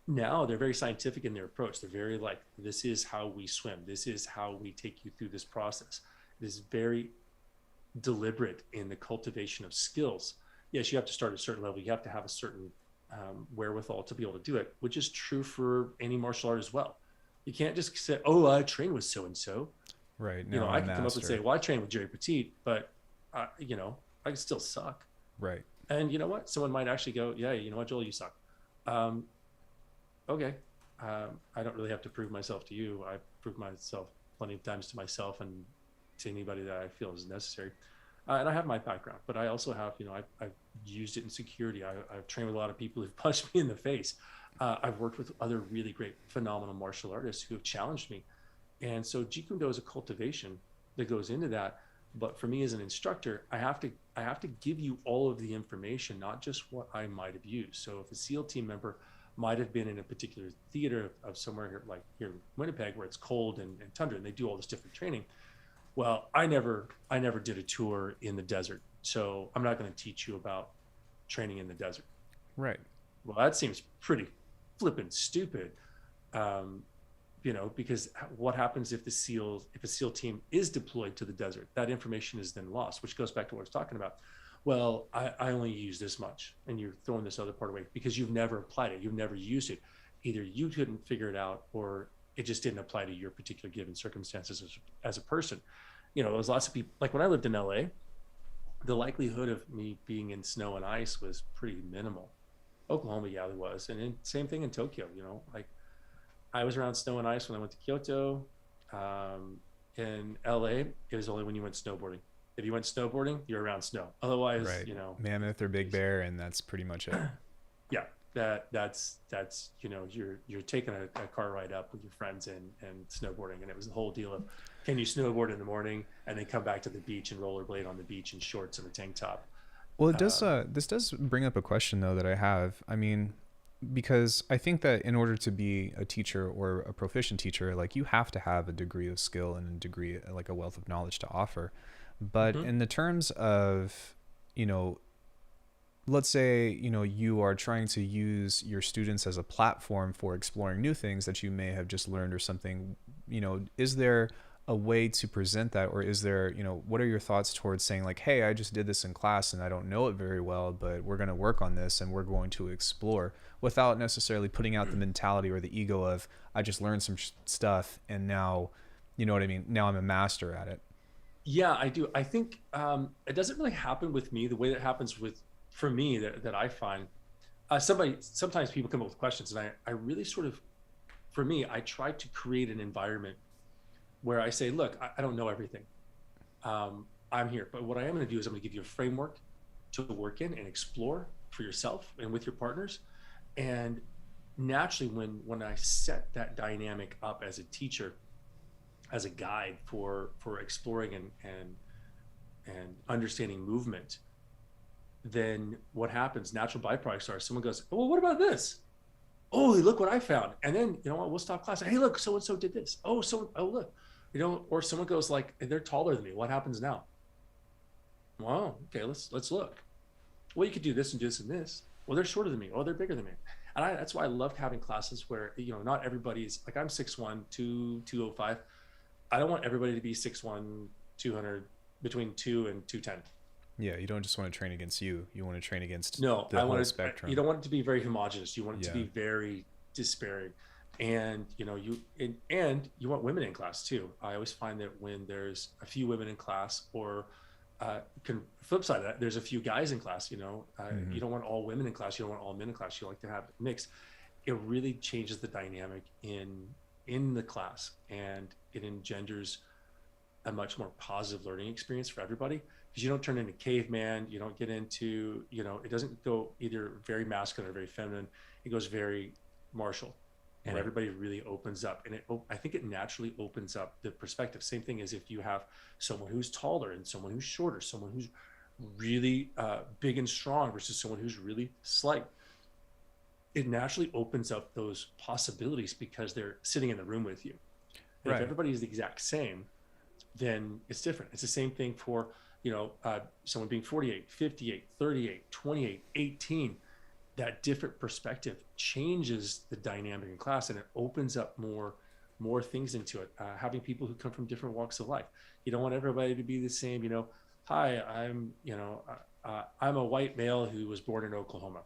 now they're very scientific in their approach. They're very like, this is how we swim. This is how we take you through this process. It is very deliberate in the cultivation of skills. Yes, you have to start at a certain level. You have to have a certain wherewithal to be able to do it, which is true for any martial art as well. You can't just say, oh, I train with so-and-so. Right. I can come up and say, well, I train with Jerry Petit, but I can still suck. Right. And you know what? Someone might actually go, yeah, you know what, Joel, you suck. Okay. I don't really have to prove myself to you. I've proved myself plenty of times to myself and to anybody that I feel is necessary. And I have my background, but I also have, I've used it in security. I've trained with a lot of people who've punched me in the face. I've worked with other really great, phenomenal martial artists who have challenged me. And so Jeet Kune Do is a cultivation that goes into that. But for me as an instructor, I have to give you all of the information, not just what I might have used. So if a SEAL team member might have been in a particular theater of somewhere here, like here in Winnipeg, where it's cold and tundra, and they do all this different training. Well, I never did a tour in the desert, so I'm not going to teach you about training in the desert. Right. Well, that seems pretty flippin' stupid, because what happens if a SEAL team is deployed to the desert? That information is then lost, which goes back to what I was talking about. Well, I only use this much, and you're throwing this other part away because you've never applied it. You've never used it. Either you couldn't figure it out, or it just didn't apply to your particular given circumstances as a person. There's lots of people, like when I lived in LA, the likelihood of me being in snow and ice was pretty minimal. Oklahoma, yeah, there was. And same thing in Tokyo, like I was around snow and ice when I went to Kyoto. In LA, it was only when you went snowboarding. If you went snowboarding, you're around snow. Otherwise, right. Mammoth or Big Bear, and that's pretty much it. Yeah. That's you're taking a car ride up with your friends and snowboarding, and it was the whole deal of, can you snowboard in the morning and then come back to the beach and rollerblade on the beach in shorts and a tank top? Well, it does. This does bring up a question though that I have. I mean, because I think that in order to be a teacher or a proficient teacher, like you have to have a degree of skill and a degree, like a wealth of knowledge to offer. But in the terms of, let's say, you are trying to use your students as a platform for exploring new things that you may have just learned or something, is there a way to present that? Or is there, what are your thoughts towards saying like, hey, I just did this in class and I don't know it very well, but we're going to work on this and we're going to explore, without necessarily putting out the mentality or the ego of, I just learned some stuff and now, you know what I mean? Now I'm a master at it. Yeah, I do. I think it doesn't really happen with me the way that happens for me that I find. Sometimes people come up with questions, and I really sort of, for me, I try to create an environment where I say, look, I don't know everything. I'm here, but what I am going to do is I'm going to give you a framework to work in and explore for yourself and with your partners. And naturally, when I set that dynamic up as a teacher, as a guide for exploring and understanding movement, then what happens, natural byproducts are someone goes, oh, well, what about this? Oh, look what I found. And then, we'll stop class. Hey, look, so-and-so did this. Oh, look, or someone goes like, they're taller than me. What happens now? Well, okay, let's look. Well, you could do this and do this and this. Well, they're shorter than me. Oh, they're bigger than me. And that's why I love having classes where, not everybody's like, I'm 6'1", 205. I don't want everybody to be 6'1", 200, between 2 and 210. Yeah, you don't just want to train against you. You want to train against the whole spectrum. You don't want it to be very homogenous. You want it to be very disparate. And, you want women in class too. I always find that when there's a few women in class, or flip side of that, there's a few guys in class, you don't want all women in class. You don't want all men in class. You like to have it mixed. It really changes the dynamic in the class, and it engenders a much more positive learning experience for everybody, because you don't turn into caveman. You don't get into, it doesn't go either very masculine or very feminine. It goes very martial, and right. Everybody really opens up, and I think it naturally opens up the perspective. Same thing as if you have someone who's taller and someone who's shorter, someone who's really big and strong versus someone who's really slight. It naturally opens up those possibilities because they're sitting in the room with you. And if Right. everybody is the exact same, then it's different. It's the same thing for, someone being 48, 58, 38, 28, 18. That different perspective changes the dynamic in class, and it opens up more things into it. Having people who come from different walks of life. You don't want everybody to be the same. Hi, I'm a white male who was born in Oklahoma.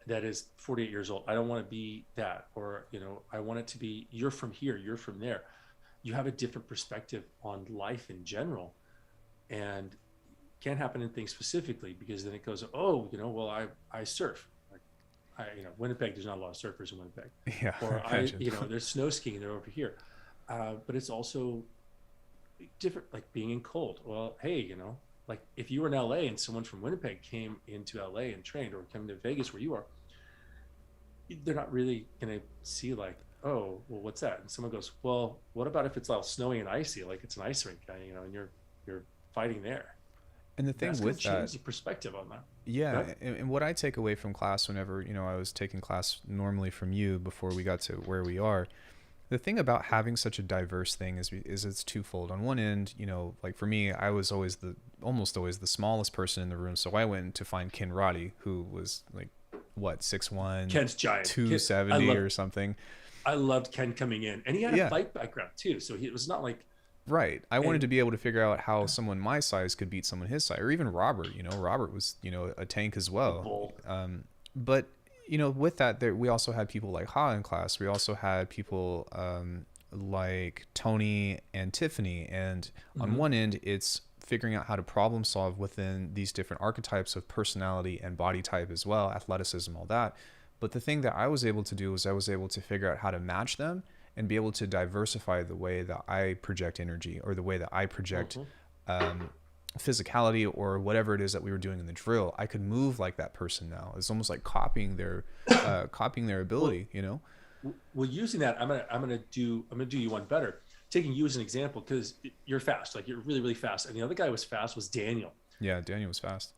That is 48 years old. I don't want to be that, or I want it to be you're from here, you're from there. You have a different perspective on life in general, and can't happen in things specifically, because then it goes, oh, well, I surf. Like, Winnipeg, there's not a lot of surfers in Winnipeg. Yeah, Or I imagine. there's snow skiing, they're over here. But it's also different, like being in cold. Well, hey, like if you were in LA and someone from Winnipeg came into LA and trained, or come to Vegas where you are, they're not really going to see like, oh, well, what's that? And someone goes, well, what about if it's all snowy and icy, like it's an ice rink, and you're fighting there. And the thing That's going with to change that, the perspective on that. yeah, Right? and what I take away from class whenever, I was taking class normally from you before we got to where we are, the thing about having such a diverse thing is it's twofold. On one end, like for me, I was almost always the smallest person in the room. So I went to find Ken Roddy, who was like, what, 6'1", Ken's giant. 270 or something. I loved Ken coming in, and he had a fight background too. So it was not like, right. I wanted to be able to figure out how someone my size could beat someone his size, or even Robert. Robert was, a tank as well. But with that, we also had people like Ha in class. We also had people like Tony and Tiffany. And on one end, it's figuring out how to problem solve within these different archetypes of personality and body type as well, athleticism, all that. But the thing that I was able to do was I was able to figure out how to match them and be able to diversify the way that I project energy, or the way that I project physicality, or whatever it is that we were doing in the drill. I could move like that person now. It's almost like copying their ability, Well, using that, I'm gonna do you one better. Taking you as an example, because you're fast, like you're really, really fast. And the other guy was fast, was Daniel. Yeah, Daniel was fast.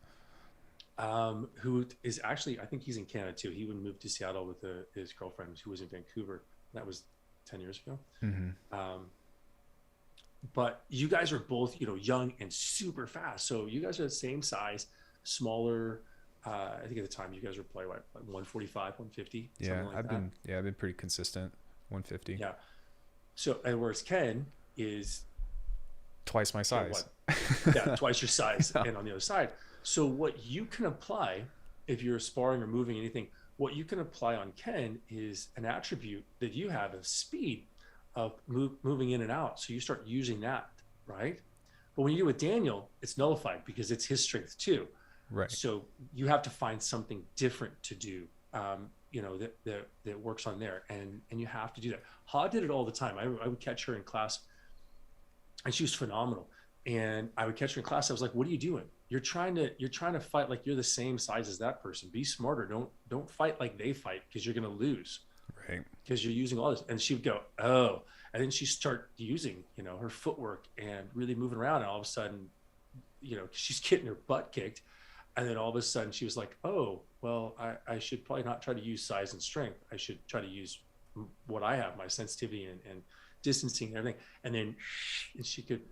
Who is actually, I think he's in Canada too. He would move to Seattle with his girlfriend, who was in Vancouver. That was 10 years ago. But you guys are both, young and super fast. So you guys are the same size, smaller. I think at the time you guys were probably like 145, 150. Yeah, like I've been pretty consistent, 150. Yeah. So, and whereas Ken is twice my size. Twice your size, and on the other side. So what you can apply, if you're sparring or moving anything, what you can apply on Ken is an attribute that you have of speed, of moving in and out. So you start using that, right? But when you do with Daniel, it's nullified because it's his strength too. Right. So you have to find something different to do, that works on there, and you have to do that. Ha did it all the time. I would catch her in class, and she was phenomenal. And I would catch her in class. I was like, "What are you doing? You're trying to fight like you're the same size as that person. Be smarter. Don't fight like they fight, because you're going to lose." Right. Because you're using all this. And she would go, "Oh," and then she start using, her footwork and really moving around. And all of a sudden, she's getting her butt kicked. And then all of a sudden she was like, "Oh, well, I should probably not try to use size and strength. I should try to use what I have, my sensitivity and distancing and everything." And then she could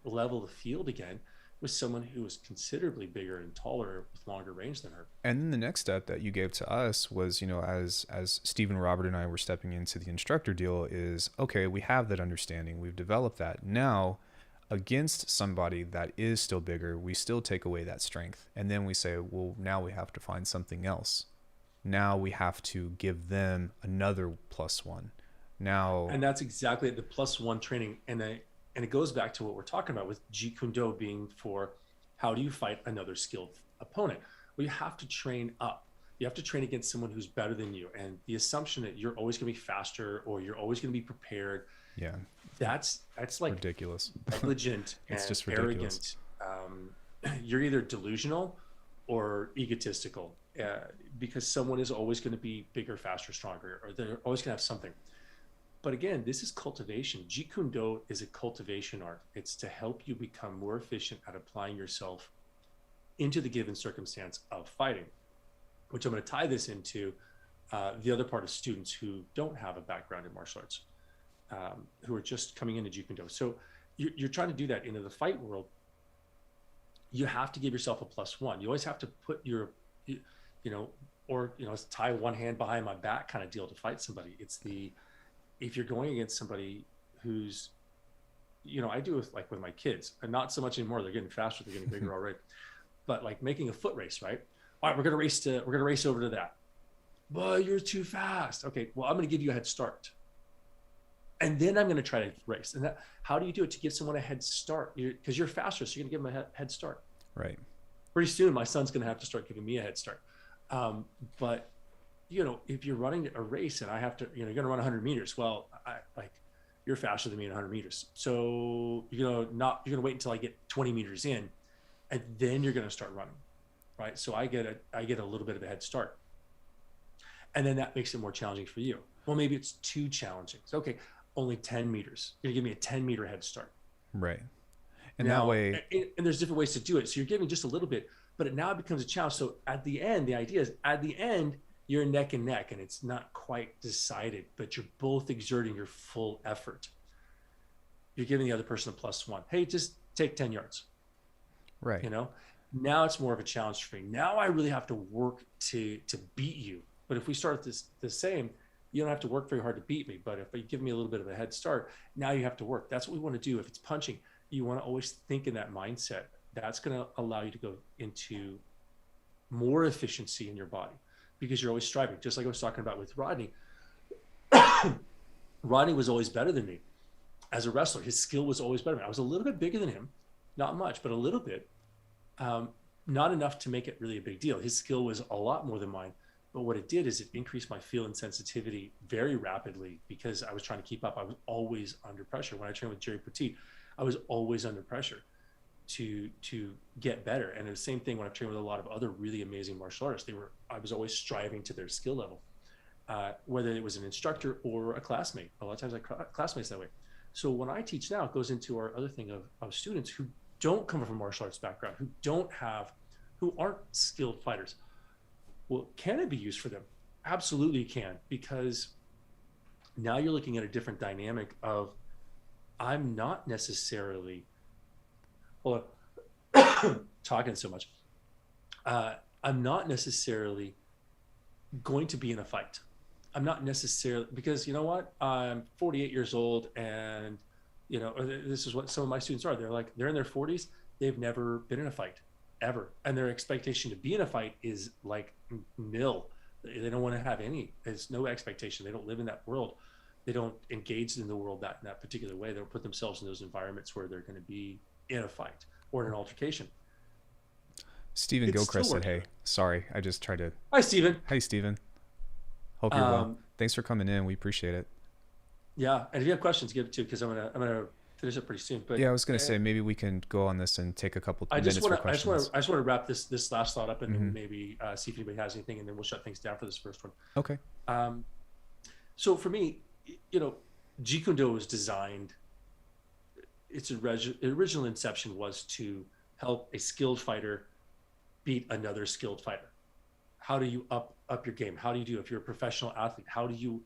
level the field again with someone who was considerably bigger and taller with longer range than her. And then the next step that you gave to us was, as Stephen, Robert, and I were stepping into the instructor deal, is, okay, we have that understanding. We've developed that. Now, against somebody that is still bigger, we still take away that strength. And then we say, well, now we have to find something else. Now we have to give them another +1. Now, and that's exactly the +1 training. And it goes back to what we're talking about with Jeet Kune being for how do you fight another skilled opponent? Well, you have to train up. You have to train against someone who's better than you. And the assumption that you're always going to be faster, or you're always going to be prepared. Yeah. That's like ridiculous. Negligent It's and just ridiculous. Arrogant. You're either delusional or egotistical, because someone is always going to be bigger, faster, stronger, or they're always going to have something. But again, this is cultivation. Jeet Kune Do is a cultivation art. It's to help you become more efficient at applying yourself into the given circumstance of fighting, which I'm going to tie this into the other part of students who don't have a background in martial arts. who are just coming into Jeet Kune. So you're trying to do that into the fight world. You have to give yourself a +1. You always have to put your, you know, or, you know, it's tie one hand behind my back kind of deal to fight somebody. It's if you're going against somebody who's, you know, I do it like with my kids, and not so much anymore. They're getting faster, they're getting bigger already. But like making a foot race, right? All right, we're gonna race over to that. Well, you're too fast. Okay, well, I'm gonna give you a head start, and then I'm gonna try to race. And how do you do it to give someone a head start? Because you're faster, so you're gonna give them a head start. Right. Pretty soon, my son's gonna have to start giving me a head start. But you know, if you're running a race and I have to, you know, you're gonna run 100 meters. Well, you're faster than me in 100 meters. So you're gonna wait until I get 20 meters in, and then you're gonna start running, right? So I get a little bit of a head start, and then that makes it more challenging for you. Well, maybe it's too challenging. So, okay, only 10 meters. You're gonna give me a 10-meter head start. Right. And now, that way, and there's different ways to do it. So you're giving just a little bit, but it now becomes a challenge. So at the end, the idea is at the end, you're neck and neck, and it's not quite decided, but you're both exerting your full effort. You're giving the other person a +1. Hey, just take 10 yards. right. You know, now it's more of a challenge for me. Now I really have to work to beat you. But if we start the same, you don't have to work very hard to beat me. But if you give me a little bit of a head start, now you have to work. That's what we want to do. If it's punching, you want to always think in that mindset. That's going to allow you to go into more efficiency in your body, because you're always striving. Just like I was talking about with Rodney. Rodney was always better than me as a wrestler. His skill was always better than me. I was a little bit bigger than him, not much, but a little bit. Not enough to make it really a big deal. His skill was a lot more than mine. But what it did is it increased my feel and sensitivity very rapidly, because I was trying to keep up. I was always under pressure. When I trained with Jerry Petit, I was always under pressure to get better. And the same thing when I trained with a lot of other really amazing martial artists. I was always striving to their skill level, whether it was an instructor or a classmate. A lot of times classmates that way. So when I teach now, it goes into our other thing of students who don't come from a martial arts background, who aren't skilled fighters. Well, can it be used for them? Absolutely can, because now you're looking at a different dynamic of, I'm not necessarily, well, talking so much, I'm not necessarily going to be in a fight. I'm not necessarily, because you know what? I'm 48 years old, and you know, this is what some of my students are. They're in their 40s. They've never been in a fight ever. And their expectation to be in a fight is like nil. They don't want to have any. There's no expectation. They don't live in that world. They don't engage in the world in that particular way. They don't put themselves in those environments where they're going to be in a fight or in an altercation. Stephen Gilchrist said, hey, sorry, I just tried to. Hi, Stephen. Hey, Stephen. Hope you're well. Thanks for coming in. We appreciate it. Yeah. And if you have questions, give it too, because I'm gonna finish up pretty soon. But yeah, I was gonna say maybe we can go on this and take a couple minutes for questions. I just want to wrap this last thought up, and then maybe see if anybody has anything, and then we'll shut things down for this first one. Okay. So for me, you know, Jeet Kune was designed. Its original inception was to help a skilled fighter beat another skilled fighter. How do you up your game? How do you do, if you're a professional athlete, how do you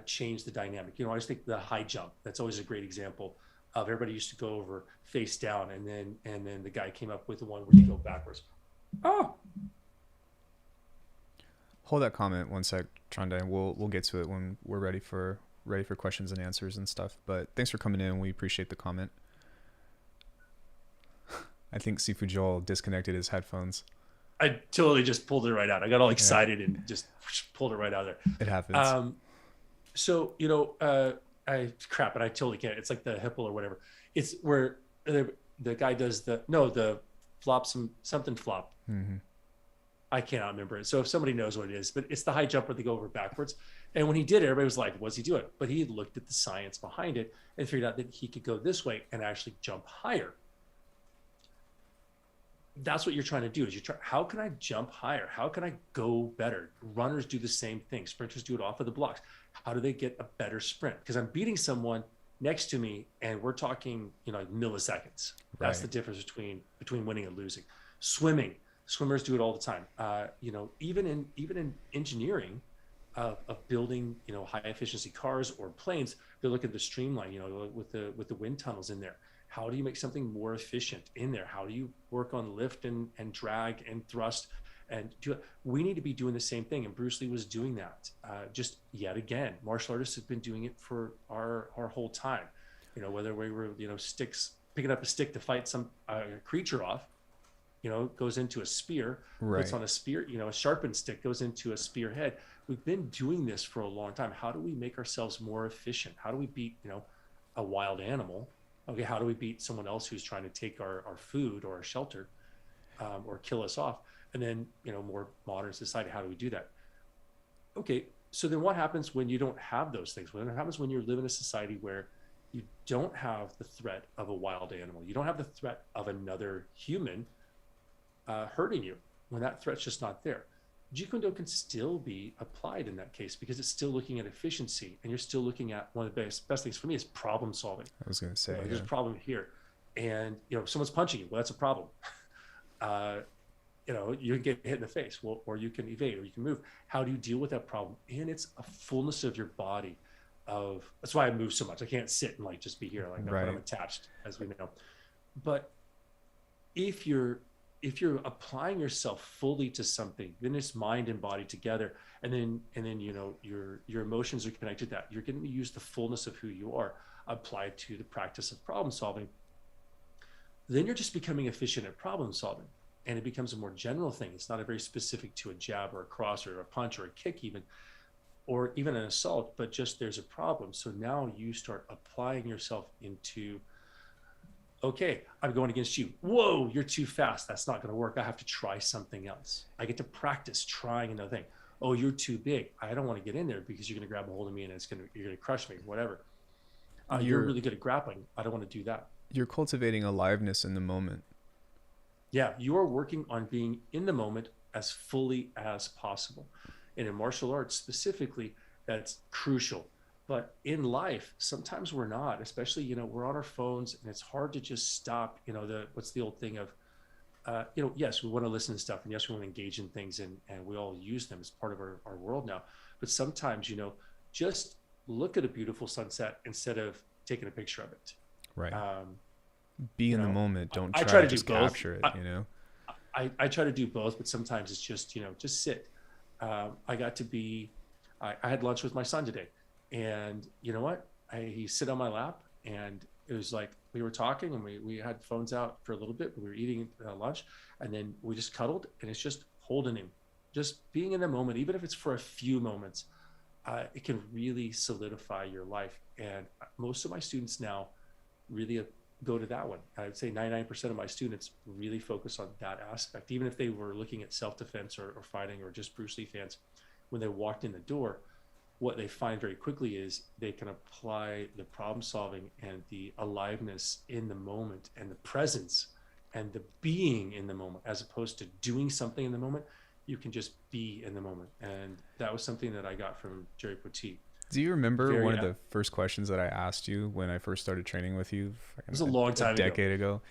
change the dynamic? You know, I just think the high jump, that's always a great example of, everybody used to go over face down, and then the guy came up with the one where you go backwards. Oh, hold that comment one sec, Chanda, and we'll get to it when we're ready for questions and answers and stuff. But thanks for coming in. We appreciate the comment. I think Sifu Joel disconnected his headphones. I totally just pulled it right out. I got all excited and just pulled it right out of there. It happens. So, you know, and I totally can't. It's like the Hipple or whatever. It's where the guy does the flop, something flop. Mm-hmm. I cannot remember it. So if somebody knows what it is, but it's the high jump where they go over backwards. And when he did it, everybody was like, what's he doing? But he looked at the science behind it and figured out that he could go this way and actually jump higher. That's what you're trying to do, is how can I jump higher? How can I go better? Runners do the same thing. Sprinters do it off of the blocks. How do they get a better sprint? Because I'm beating someone next to me, and we're talking, you know, milliseconds. That's the difference between winning and losing. Swimmers do it all the time. You know, even in engineering, of building, high efficiency cars or planes. They're looking at the streamline, with the wind tunnels in there. How do you make something more efficient in there? How do you work on lift and drag and thrust and do it? We need to be doing the same thing. And Bruce Lee was doing that. Just yet again, martial artists have been doing it for our whole time. Whether we were, sticks, picking up a stick to fight some creature off, goes into a spear, puts Right. on a spear, a sharpened stick goes into a spearhead. We've been doing this for a long time. How do we make ourselves more efficient? How do we beat, a wild animal? Okay, how do we beat someone else who's trying to take our food or our shelter, or kill us off? And then, more modern society, how do we do that? Okay, so then what happens when you don't have those things? What happens when you live in a society where you don't have the threat of a wild animal? You don't have the threat of another human hurting you, when that threat's just not there. Jeet Kune Do can still be applied in that case, because it's still looking at efficiency, and you're still looking at one of the best things for me is problem solving. I was going to say, There's a problem here, and someone's punching you. Well, that's a problem. uh, you can get hit in the face, well, or you can evade, or you can move. How do you deal with that problem? And it's a fullness of your body. That's why I move so much. I can't sit and just be here, right. I'm attached, as we know. But if you're applying yourself fully to something, then it's mind and body together, and then your emotions are connected to that. You're going to use the fullness of who you are applied to the practice of problem solving. Then you're just becoming efficient at problem solving, and it becomes a more general thing. It's not a very specific to a jab or a cross or a punch or a kick even, or even an assault, but just there's a problem. So now you start applying yourself into, okay, I'm going against you. Whoa, you're too fast. That's not going to work. I have to try something else. I get to practice trying another thing. Oh, you're too big. I don't want to get in there because you're going to grab a hold of me and you're going to crush me, whatever. You're really good at grappling. I don't want to do that. You're cultivating aliveness in the moment. Yeah, you are working on being in the moment as fully as possible. And in martial arts specifically, that's crucial. But in life, sometimes we're not, especially, we're on our phones, and it's hard to just stop, what's the old thing of, yes, we want to listen to stuff, and yes, we want to engage in things, and we all use them as part of our world now. But sometimes, just look at a beautiful sunset instead of taking a picture of it. Right. Be in the moment. Don't try to just capture it, I try to do both, but sometimes it's just, just sit. I had lunch with my son today, and you know what? He sit on my lap, and it was like we were talking, and we had phones out for a little bit, but we were eating lunch, and then we just cuddled, and it's just holding him, just being in the moment, even if it's for a few moments. It can really solidify your life. And most of my students now really go to that one. I would say 99% of my students really focus on that aspect. Even if they were looking at self-defense or fighting, or just Bruce Lee fans, when they walked in the door, what they find very quickly is they can apply the problem solving and the aliveness in the moment, and the presence and the being in the moment, as opposed to doing something in the moment. You can just be in the moment. And that was something that I got from Jerry Poteet. Do you remember one of the first questions that I asked you when I first started training with you? It was a long time ago. A decade ago.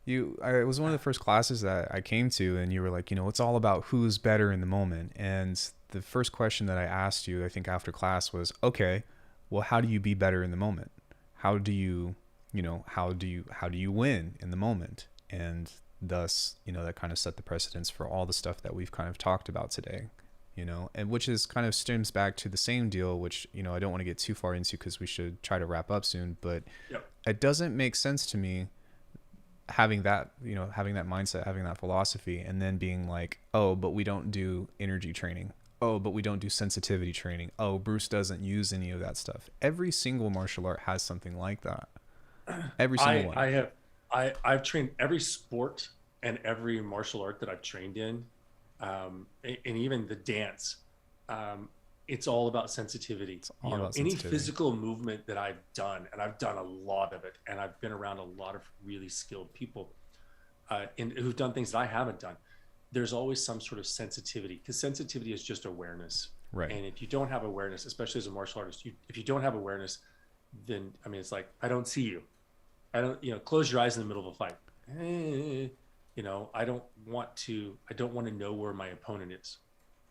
It was one of the first classes that I came to, and you were like, it's all about who's better in the moment. And the first question that I asked you, I think after class, was, okay, well, how do you be better in the moment? How do you win in the moment? And thus, that kind of set the precedence for all the stuff that we've kind of talked about today, and which is kind of stems back to the same deal, which, I don't want to get too far into because we should try to wrap up soon, but yep. It doesn't make sense to me having that mindset, having that philosophy, and then being like, oh, but we don't do energy training. Oh, but we don't do sensitivity training. Oh, Bruce doesn't use any of that stuff. Every single martial art has something like that. Every single one. I've trained every sport and every martial art that I've trained in, and even the dance. It's all about sensitivity. Any physical movement that I've done, and I've done a lot of it, and I've been around a lot of really skilled people who've done things that I haven't done. There's always some sort of sensitivity, because sensitivity is just awareness. Right. And if you don't have awareness, especially as a martial artist, if you don't have awareness, then, it's like, I don't see you. I don't, close your eyes in the middle of a fight. I don't want to know where my opponent is.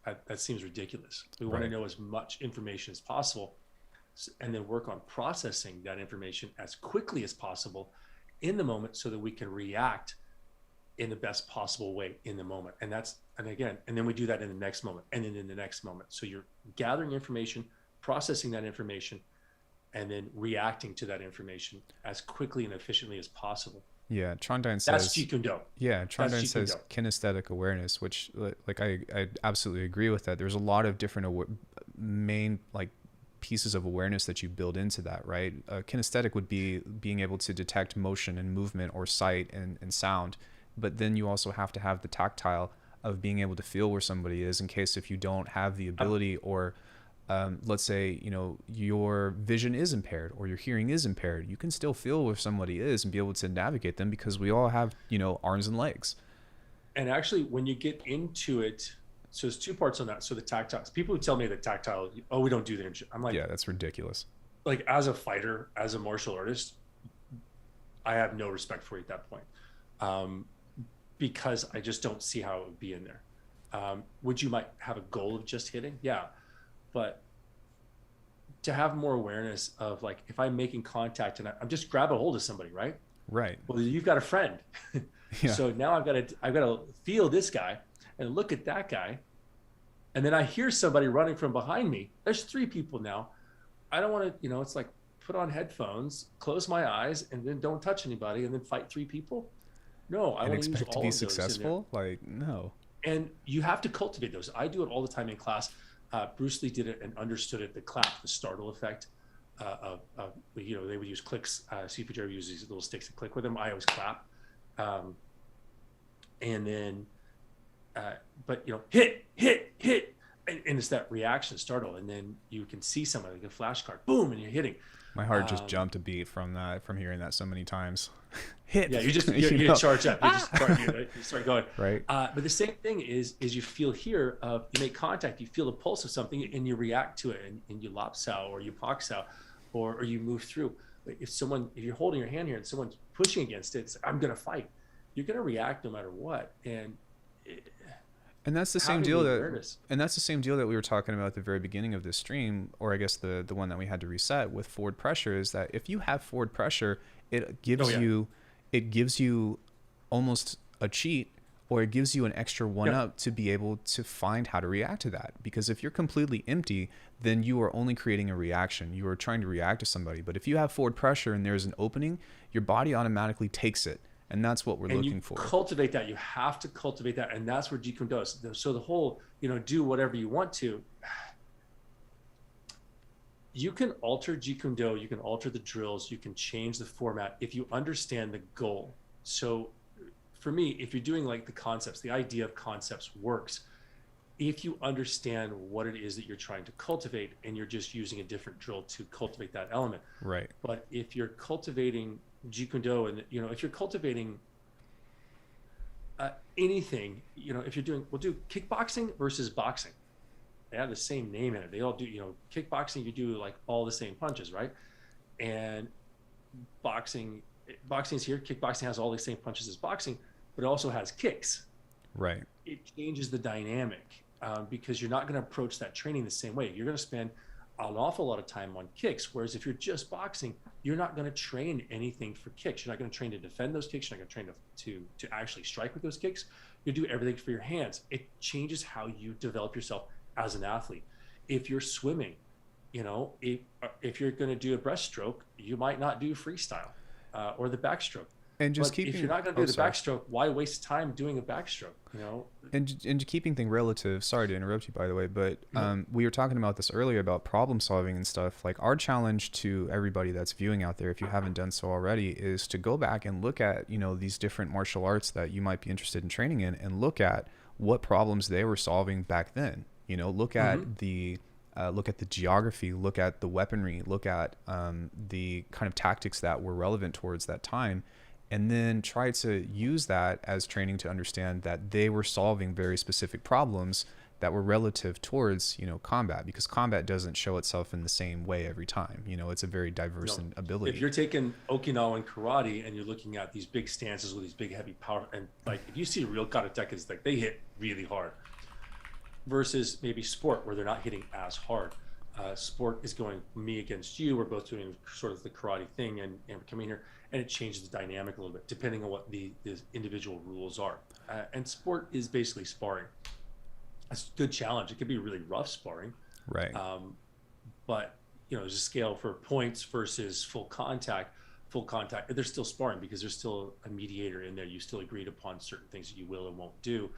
that seems ridiculous. We want to know as much information as possible, and then work on processing that information as quickly as possible in the moment, so that we can react in the best possible way in the moment. And then we do that in the next moment, and then in the next moment. So you're gathering information, processing that information, and then reacting to that information as quickly and efficiently as possible. Yeah, Trondheim says that's Jeet Kune Do. Yeah, Trondheim says kinesthetic awareness, which like I absolutely agree with that. There's a lot of different main like pieces of awareness that you build into that, right? Kinesthetic would be being able to detect motion and movement or sight and sound, but then you also have to have the tactile of being able to feel where somebody is in case if you don't have the ability, or let's say, you know, your vision is impaired or your hearing is impaired, you can still feel where somebody is and be able to navigate them, because we all have, you know, arms and legs. And actually, when you get into it, so there's two parts on that. So the tactile, people who tell me that tactile, oh, we don't do that. I'm like, yeah, that's ridiculous. Like, as a fighter, as a martial artist, I have no respect for you at that point, because I just don't see how it would be in there. Would you might have a goal of just hitting? Yeah. But to have more awareness of, like, if I'm making contact and I'm just grab a hold of somebody, right? Right. Well, you've got a friend. Yeah. So now I've got to feel this guy and look at that guy. And then I hear somebody running from behind me. There's three people now. I don't want to, you know, it's like, put on headphones, close my eyes, and then don't touch anybody, and then fight three people. No, I want to use all to be of those successful. Like, no. And you have to cultivate those. I do it all the time in class. Bruce Lee did it and understood it. The clap, the startle effect. You know, they would use clicks. Sifu Jerry uses these little sticks and click with them. I always clap. And then, but you know, hit, and it's that reaction, startle, and then you can see somebody like a flashcard, boom, and you're hitting. My heart just jumped a beat from hearing that so many times. Hit. Yeah, you charge up. You start going. Right. But the same thing is you feel here, you make contact, you feel the pulse of something, and you react to it, and you lop sao or you pak sao, or you move through. If you're holding your hand here and someone's pushing against it, it's, I'm gonna fight. You're gonna react no matter what, and that's the same deal that we were talking about at the very beginning of this stream, or I guess the one that we had to reset with forward pressure, is that if you have forward pressure, it gives you almost a cheat, or it gives you an extra one-up to be able to find how to react to that. Because if you're completely empty, then you are only creating a reaction. You are trying to react to somebody. But if you have forward pressure and there's an opening, your body automatically takes it. And that's what we're looking for. Cultivate that. You have to cultivate that. And that's where Jeet Kune does. So the whole, you know, do whatever you want to. You can alter Jeet Kune Do. You can alter the drills. You can change the format if you understand the goal. So for me, if you're doing like the concepts, the idea of concepts works if you understand what it is that you're trying to cultivate, and you're just using a different drill to cultivate that element. Right. But if you're cultivating Jeet Kune Do, and you know, if you're cultivating anything, you know, if you're doing, we'll do kickboxing versus boxing. They have the same name in it. They all do, you know, kickboxing, you do like all the same punches, right? And boxing's here. Kickboxing has all the same punches as boxing, but it also has kicks. Right. It changes the dynamic, because you're not going to approach that training the same way. You're going to spend an awful lot of time on kicks. Whereas if you're just boxing, you're not going to train anything for kicks. You're not going to train to defend those kicks. You're not going to train to actually strike with those kicks. You do everything for your hands. It changes how you develop yourself as an athlete. If you're swimming, you know, if you're going to do a breaststroke, you might not do freestyle or the backstroke. And just if you're not going to do the backstroke, why waste time doing a backstroke? You know, and keeping things relative. Sorry to interrupt you, by the way, but we were talking about this earlier about problem solving and stuff. Like, our challenge to everybody that's viewing out there, if you haven't done so already, is to go back and look at, you know, these different martial arts that you might be interested in training in, and look at what problems they were solving back then. You know, look at the geography, look at the weaponry, look at the kind of tactics that were relevant towards that time. And then try to use that as training to understand that they were solving very specific problems that were relative towards, you know, combat, because combat doesn't show itself in the same way every time. You know, it's a very diverse ability. If you're taking Okinawan karate and you're looking at these big stances with these big heavy power, and like if you see real karatekas, like they hit really hard. versus maybe sport where they're not hitting as hard. Sport is going me against you. We're both doing sort of the karate thing, and we're coming here, and it changes the dynamic a little bit depending on what the individual rules are. And sport is basically sparring. It's a good challenge. It could be really rough sparring, Right. but there's a scale for points versus full contact. Full contact, they're still sparring because there's still a mediator in there. You still agreed upon certain things that you will and won't do.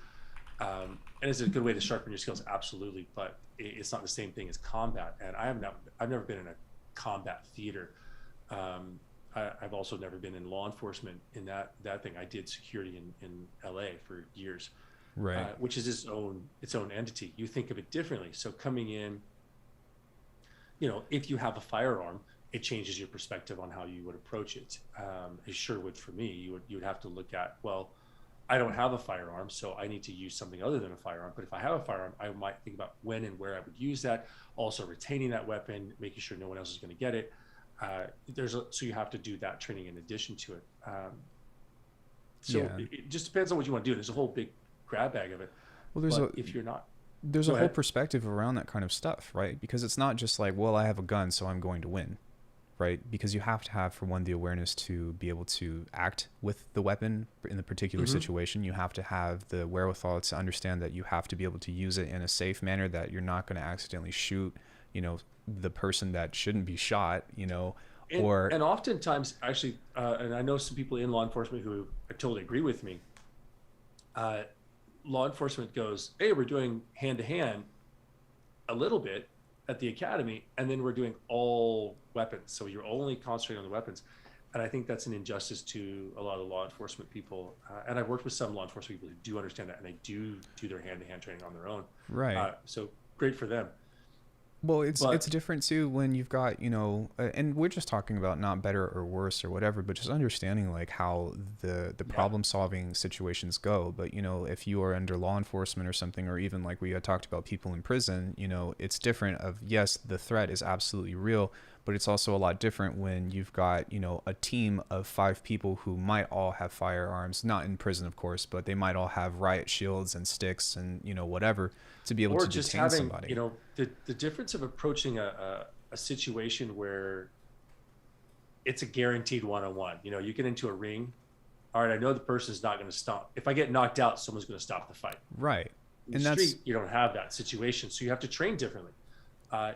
And it's a good way to sharpen your skills, absolutely. But it's not the same thing as combat. And I've never been in a combat theater. I've also never been in law enforcement in that thing. I did security in LA for years, Right. which is its own entity. You think of it differently. So coming in, if you have a firearm, it changes your perspective on how you would approach it. It sure would for me. You would have to look at, well, I don't have a firearm, so I need to use something other than a firearm. But if I have a firearm, I might think about when and where I would use that. Also retaining that weapon, making sure no one else is going to get it. So you have to do that training in addition to it. It just depends on what you want to do. There's a whole big grab bag of it. Well, if you're not, there's a whole perspective around that kind of stuff, right? Because it's not just like, well, I have a gun, so I'm going to win, right? Because you have to have, for one, the awareness to be able to act with the weapon in the particular situation. You have to have the wherewithal to understand that you have to be able to use it in a safe manner, that you're not going to accidentally shoot, the person that shouldn't be shot, and oftentimes, actually, and I know some people in law enforcement who totally agree with me. Law enforcement goes, hey, we're doing hand-to-hand a little bit at the academy, and then we're doing all weapons. So you're only concentrating on the weapons. And I think that's an injustice to a lot of law enforcement people. And I've worked with some law enforcement people who do understand that, and they do their hand-to-hand training on their own. Right. So great for them. Well, it's different too when you've got, and we're just talking about not better or worse or whatever, but just understanding like how the problem solving situations go. But, if you are under law enforcement or something, or even like we had talked about people in prison, it's different of, yes, the threat is absolutely real, but it's also a lot different when you've got, a team of 5 people who might all have firearms, not in prison, of course, but they might all have riot shields and sticks and, whatever, to be able to just detain having, somebody. The difference of approaching a situation where it's a guaranteed one-on-one. You get into a ring. All right, I know the person's not going to stop. If I get knocked out, someone's going to stop the fight. Right. In the street, you don't have that situation, so you have to train differently.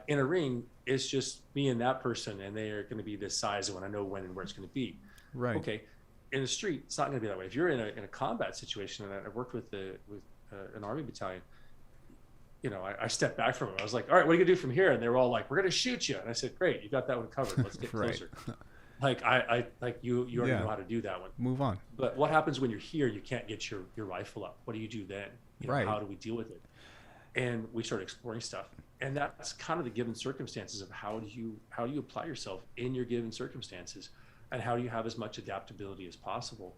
In a ring, it's just me and that person, and they are going to be this size, and I know when and where it's going to be. Right. Okay. In the street, it's not going to be that way. If you're in a combat situation, and I worked with an Army battalion, I stepped back from it. I was like, all right, what are you gonna do from here? And they were all like, we're gonna shoot you. And I said, great, you got that one covered. Let's get closer. Like I you already know how to do that one. Move on. But what happens when you're here? You can't get your rifle up. What do you do then? How do we deal with it? And we started exploring stuff. And that's kind of the given circumstances of how do you apply yourself in your given circumstances, and how do you have as much adaptability as possible.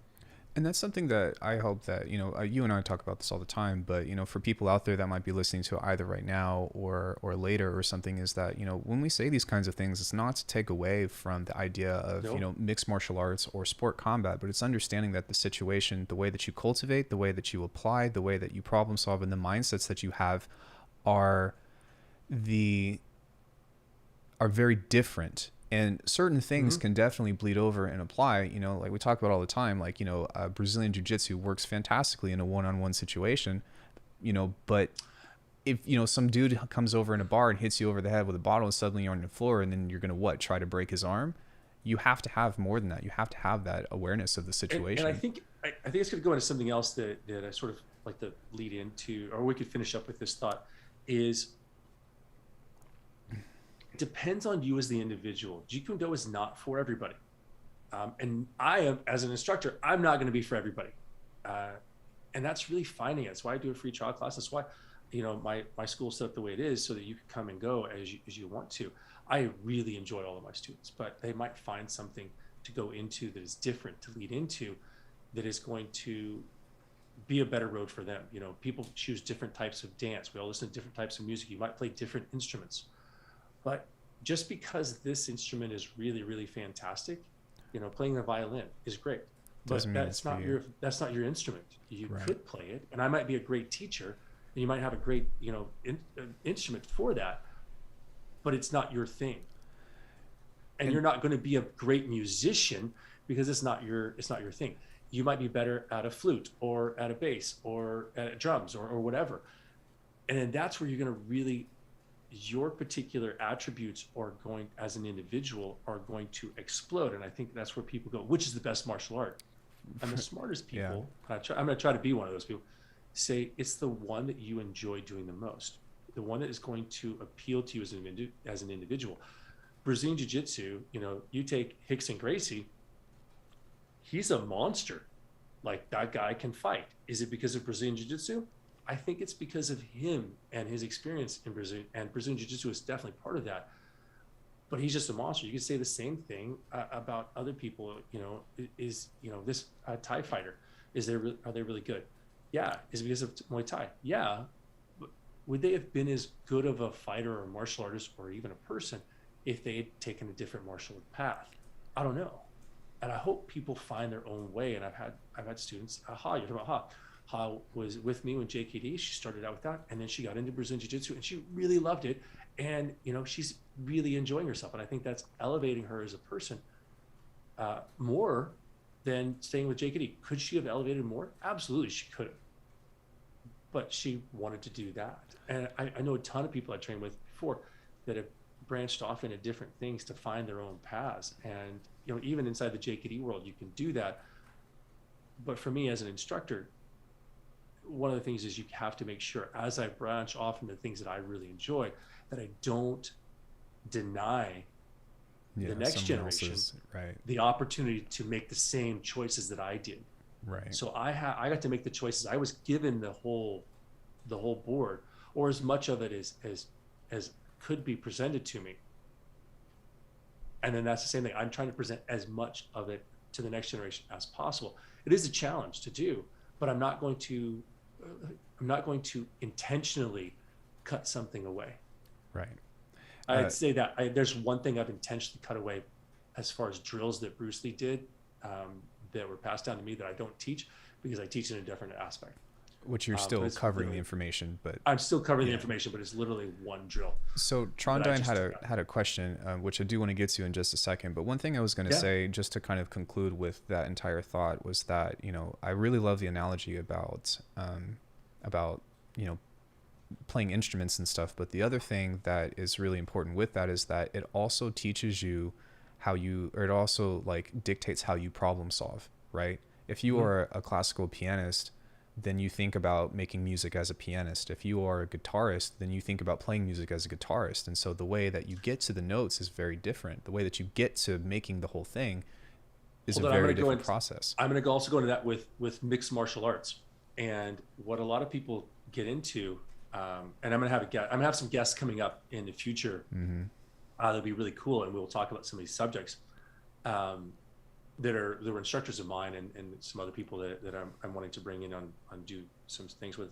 And that's something that I hope that, you and I talk about this all the time, but, for people out there that might be listening to it either right now or later or something, is that, when we say these kinds of things, it's not to take away from the idea of, mixed martial arts or sport combat, but it's understanding that the situation, the way that you cultivate, the way that you apply, the way that you problem solve, and the mindsets that you have are very different. And certain things can definitely bleed over and apply, like we talk about all the time, like, Brazilian jiu-jitsu works fantastically in a one-on-one situation, but if, some dude comes over in a bar and hits you over the head with a bottle and suddenly you're on the floor, and then you're going to try to break his arm. You have to have more than that. You have to have that awareness of the situation. And I think it's going to go into something else that I sort of like to lead into, or we could finish up with this thought, is depends on you as the individual. Jeet Kune Do is not for everybody. And I am, as an instructor, I'm not going to be for everybody. And that's really finding it. That's why I do a free trial class. That's why, my school set up the way it is so that you can come and go as you want to. I really enjoy all of my students, but they might find something to go into that is different, to lead into, that is going to be a better road for them. People choose different types of dance. We all listen to different types of music. You might play different instruments. But just because this instrument is really, really fantastic, playing the violin is great, but that's not your instrument. You could play it, and I might be a great teacher, and you might have a great, instrument for that, but it's not your thing. And you're not going to be a great musician because it's not your thing. You might be better at a flute or at a bass or at drums or whatever. And then that's where you're going to really, your particular attributes are going, as an individual, are going to explode. And I think that's where people go, which is the best martial art? And the smartest people, I'm going to try to be one of those people, say it's the one that you enjoy doing the most, the one that is going to appeal to you as an individual. Brazilian Jiu-Jitsu, you take Rickson Gracie, he's a monster. Like, that guy can fight. Is it because of Brazilian Jiu-Jitsu? I think it's because of him and his experience in Brazil, and Brazilian Jiu-Jitsu is definitely part of that. But he's just a monster. You could say the same thing about other people. This Thai fighter, are they really good? Yeah. Is it because of Muay Thai? Yeah. But would they have been as good of a fighter or martial artist or even a person if they had taken a different martial path? I don't know. And I hope people find their own way. And I've had students, you're talking about Ha was with me when JKD, she started out with that, and then she got into Brazilian Jiu-Jitsu and she really loved it. And, she's really enjoying herself. And I think that's elevating her as a person more than staying with JKD. Could she have elevated more? Absolutely, she could have. But she wanted to do that. And I know a ton of people I trained with before that have branched off into different things to find their own paths. And, even inside the JKD world, you can do that. But for me as an instructor, one of the things is you have to make sure, as I branch off into things that I really enjoy, that I don't deny the next generation the opportunity to make the same choices that I did. Right. So I got to make the choices. I was given the whole board, or as much of it as could be presented to me. And then that's the same thing. I'm trying to present as much of it to the next generation as possible. It is a challenge to do, but I'm not going to intentionally cut something away. Right. I'd say that there's one thing I've intentionally cut away as far as drills that Bruce Lee did that were passed down to me that I don't teach, because I teach in a different aspect. Which you're still covering the information, but I'm still covering the information, but it's literally one drill. So Trondine had a question, which I do want to get to in just a second. But one thing I was going to say, just to kind of conclude with that entire thought, was that, I really love the analogy about playing instruments and stuff. But the other thing that is really important with that is that it also teaches you it also dictates how you problem solve, right? If you are a classical pianist, then you think about making music as a pianist. If you are a guitarist, then you think about playing music as a guitarist. And so the way that you get to the notes is very different. The way that you get to making the whole thing is a very different process. I'm going to also go into that with mixed martial arts, and what a lot of people get into. And I'm going to have some guests coming up in the future. Mm-hmm. That'll be really cool, and we'll talk about some of these subjects. That were instructors of mine and some other people that I'm wanting to bring in on do some things with.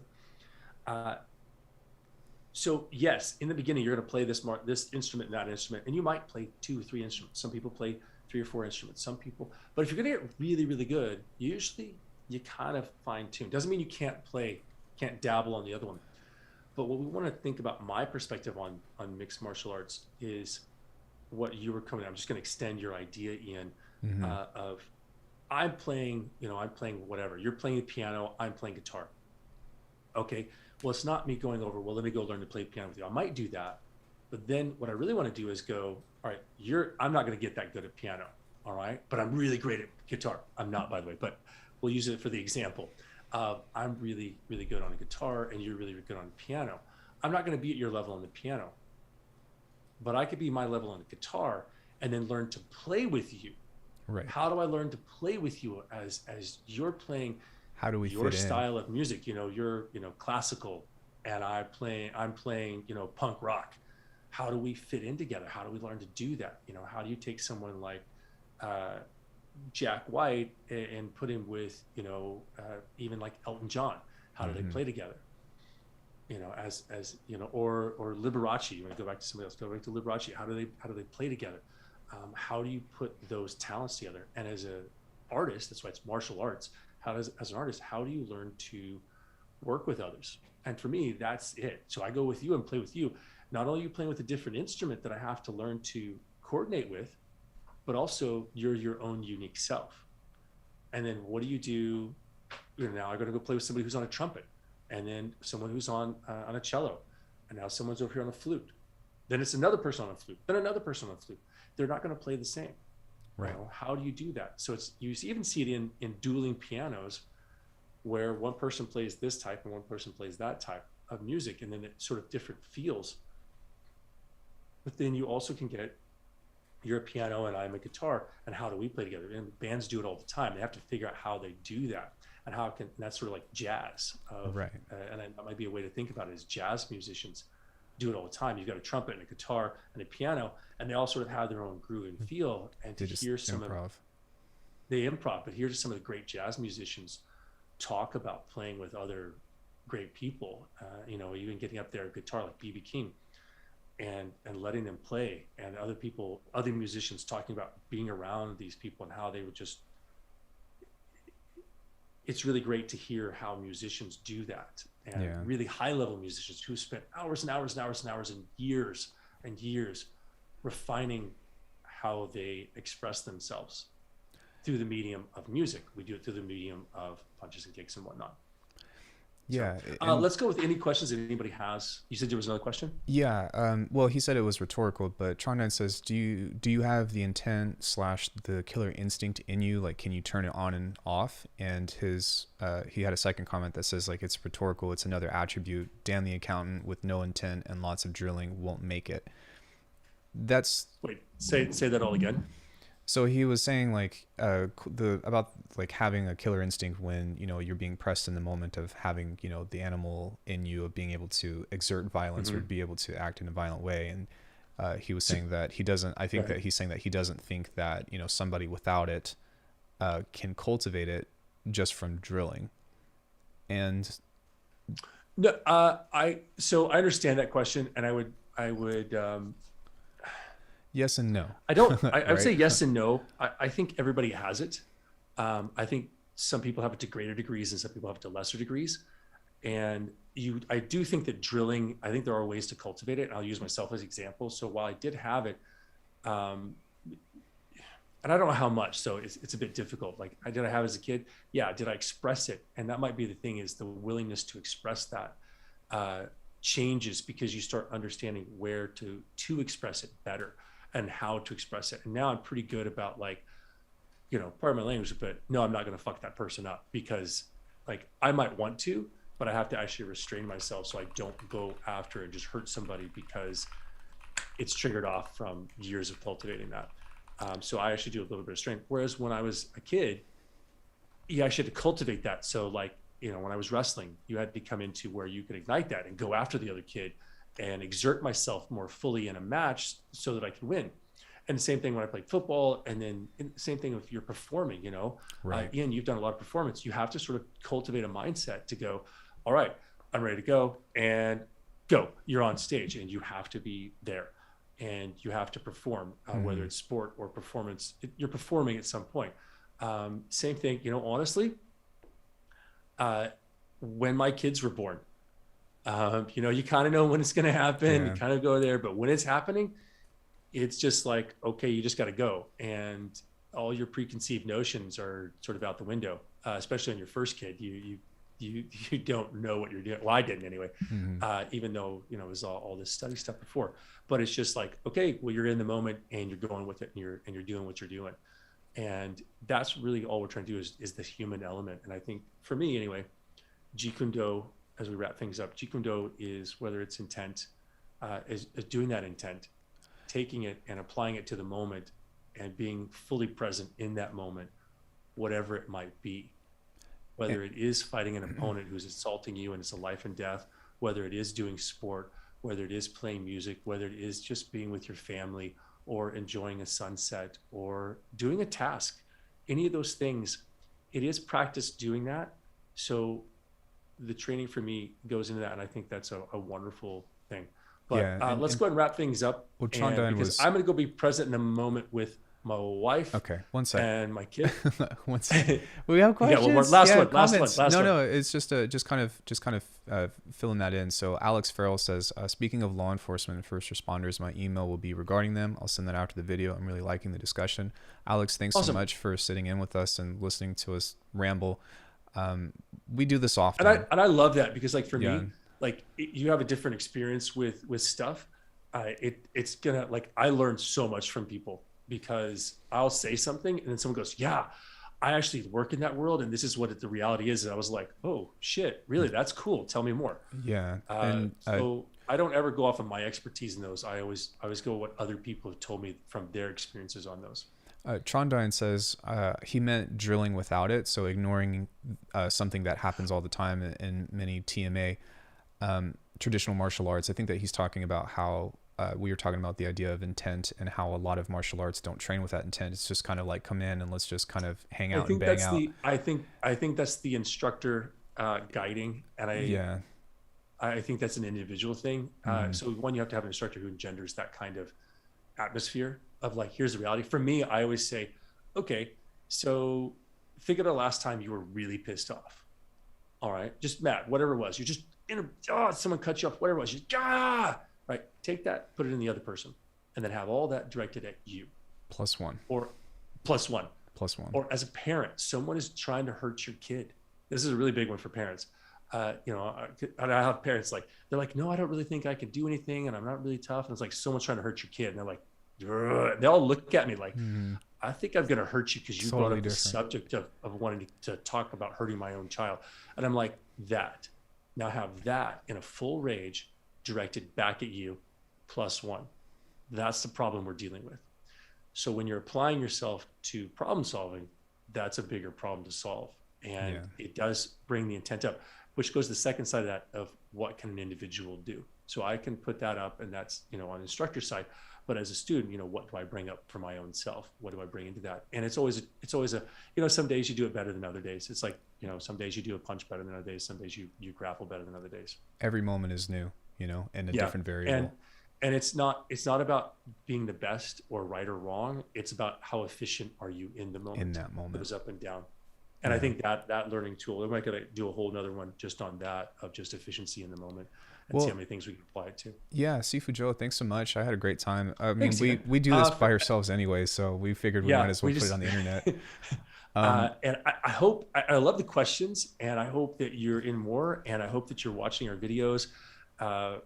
So yes, in the beginning, you're going to play this instrument and that instrument, and you might play 2 or 3 instruments. Some people play 3 or 4 instruments, but if you're going to get really, really good, usually you kind of fine tune. Doesn't mean you can't dabble on the other one. But what we want to think about, my perspective on mixed martial arts, is what you were coming at. I'm just going to extend your idea, Ian. Mm-hmm. Of I'm playing whatever. You're playing the piano, I'm playing guitar. Okay, well, it's not me going over, well, let me go learn to play piano with you. I might do that, but then what I really want to do is go, all right, I'm not going to get that good at piano, all right, but I'm really great at guitar. I'm not, by the way, but we'll use it for the example. I'm really, really good on a guitar, and you're really, really good on the piano. I'm not going to be at your level on the piano, but I could be my level on the guitar and then learn to play with you. Right. How do I learn to play with you as you're playing? How do we your style of music? You're classical, and I'm playing punk rock. How do we fit in together? How do we learn to do that? How do you take someone like Jack White and put him with even like Elton John? How do they play together? As or Liberace. You want to go back to somebody else? Go back to Liberace. How do they play together? How do you put those talents together? And as an artist, that's why it's martial arts. As an artist, how do you learn to work with others. And for me, that's it. So I go with you and play with you. Not only are you playing with a different instrument that I have to learn to coordinate with, but also you're your own unique self. And then what do? Now I'm going to go play with somebody who's on a trumpet, and then someone who's on a cello, and now someone's over here on a flute. Then it's another person on a flute, then another person on a flute. They're not going to play the same. Right. How do you do that? So you even see it in dueling pianos, where one person plays this type and one person plays that type of music, and then it sort of different feels. But then you also can get, you're a piano and I'm a guitar, and how do we play together? And bands do it all the time. They have to figure out how they do that, and and that's sort of like jazz. Right. And that might be a way to think about it, is jazz musicians do it all the time. You've got a trumpet and a guitar and a piano, and they all sort of have their own groove and feel. And They to just hear some improv. they improv, but here's some of the great jazz musicians talk about playing with other great people. Even getting up there a guitar like B.B. King, and letting them play, and other musicians talking about being around these people and how they would just. It's really great to hear how musicians do that, and really high level musicians who spent hours and hours and hours and hours and years refining how they express themselves through the medium of music. We do it through the medium of punches and kicks and whatnot. Yeah. So, let's go with any questions that anybody has. You said there was another question? Yeah. Well, he said it was rhetorical, but Trondan says, do you have the intent / the killer instinct in you? Like, can you turn it on and off? And he had a second comment that says, like, it's rhetorical. It's another attribute. Dan the accountant with no intent and lots of drilling won't make it. Wait, say that all again. So he was saying, like, about like having a killer instinct when, you're being pressed in the moment of having, the animal in you, of being able to exert violence or be able to act in a violent way. And he was saying that he doesn't, I think that he's saying that he doesn't think that, somebody without it can cultivate it just from drilling. And no, I understand that question, and I would yes and no. I don't. I Right? would say yes and no. I think everybody has it. I think some people have it to greater degrees and some people have it to lesser degrees. And I do think that drilling, I think there are ways to cultivate it. I'll use myself as an example. So while I did have it, and I don't know how much, so it's a bit difficult. Like, did I have it as a kid? Yeah. Did I express it? And that might be the thing, is the willingness to express that changes because you start understanding where to express it better and how to express it. And now I'm pretty good about, like, pardon my language, but no, I'm not going to fuck that person up, because, like, I might want to, but I have to actually restrain myself so I don't go after and just hurt somebody because it's triggered off from years of cultivating that. So I actually do a little bit of strength. Whereas when I was a kid, you actually had to cultivate that. So, like, when I was wrestling, you had to come into where you could ignite that and go after the other kid and exert myself more fully in a match so that I could win. And the same thing when I played football, and then same thing if you're performing, Right. Ian, you've done a lot of performance. You have to sort of cultivate a mindset to go, all right, I'm ready to go, and go. You're on stage and you have to be there and you have to perform, whether it's sport or performance, you're performing at some point. Same thing, honestly, when my kids were born, you kind of know when it's going to happen. You kind of go there, but when it's happening, it's just like, okay, you just got to go. And all your preconceived notions are sort of out the window, especially on your first kid. You don't know what you're doing. Well, I didn't anyway, even though, it was all this study stuff before, but it's just like, okay, well, you're in the moment and you're going with it, and you're doing what you're doing. And that's really all we're trying to do is the human element. And I think for me anyway, Jeet Kune Do, as we wrap things up, Jeet Kune Do is, whether it's intent, is doing that intent, taking it and applying it to the moment and being fully present in that moment, whatever it might be, whether it is fighting an opponent who's assaulting you and it's a life and death, whether it is doing sport, whether it is playing music, whether it is just being with your family or enjoying a sunset or doing a task, any of those things, it is practice doing that. So the training for me goes into that, and I think that's a wonderful thing. But let's go ahead and wrap things up, Well, because I'm going to go be present in a moment with my wife, Okay, one sec. and my kid. One sec. We have Yeah, one more. questions. Last Yeah, one. Last one. comments. Last No, one. no, it's just kind of filling that in. So Alex Farrell says, speaking of law enforcement and first responders, my email will be regarding them. I'll send that after the video. I'm really liking the discussion. Alex, thanks so Awesome. much for sitting in with us and listening to us ramble. We do this often. And I love that because like for Yeah. me, like you have a different experience with stuff. It's gonna like I learn so much from people because I'll say something and then someone goes, yeah, I actually work in that world and this is what the reality is. And I was like, oh shit, really? That's cool. Tell me more. Yeah. So I don't ever go off of my expertise in those. I always go what other people have told me from their experiences on those. Trondine says he meant drilling without it, so ignoring something that happens all the time in many TMA traditional martial arts. I think that he's talking about how we were talking about the idea of intent and how a lot of martial arts don't train with that intent. It's just kind of like come in and let's just kind of hang out and bang out. I think that's the instructor guiding, and I think that's an individual thing. So one, you have to have an instructor who engenders that kind of atmosphere of like, here's the reality. For me, I always say, okay, so think of the last time you were really pissed off. All right, just mad, whatever it was. You just someone cut you off, whatever it was. Right. Take that, put it in the other person, and then have all that directed at you. Plus one. Or plus one. Plus one. Or as a parent, someone is trying to hurt your kid. This is a really big one for parents. I have parents like, they're like, no, I don't really think I can do anything, and I'm not really tough. And it's like, someone's trying to hurt your kid, and they're like, ugh. They all look at me like, I think I'm going to hurt you because you brought up the subject of wanting to talk about hurting my own child. And I'm like, that. Now have that in a full rage directed back at you, plus one. That's the problem we're dealing with. So when you're applying yourself to problem solving, that's a bigger problem to solve. And it does bring the intent up, which goes to the second side of that of what can an individual do. So I can put that up, and that's, on the instructor side. But as a student, what do I bring up for my own self? What do I bring into that? And it's always a, some days you do it better than other days. It's like, some days you do a punch better than other days. Some days you grapple better than other days. Every moment is new, and a different variable. And it's not about being the best or right or wrong. It's about how efficient are you in the moment. In that moment. It goes up and down. And I think that learning tool, we're going to do a whole nother one just on that of just efficiency in the moment. And see how many things we can apply it to. Yeah, Sifu Joe, thanks so much. I had a great time. I mean, Thanks, we do this by ourselves anyway, so we figured we might as well put it on the internet. And I hope, I love the questions, and I hope that you're in more, and I hope that you're watching our videos.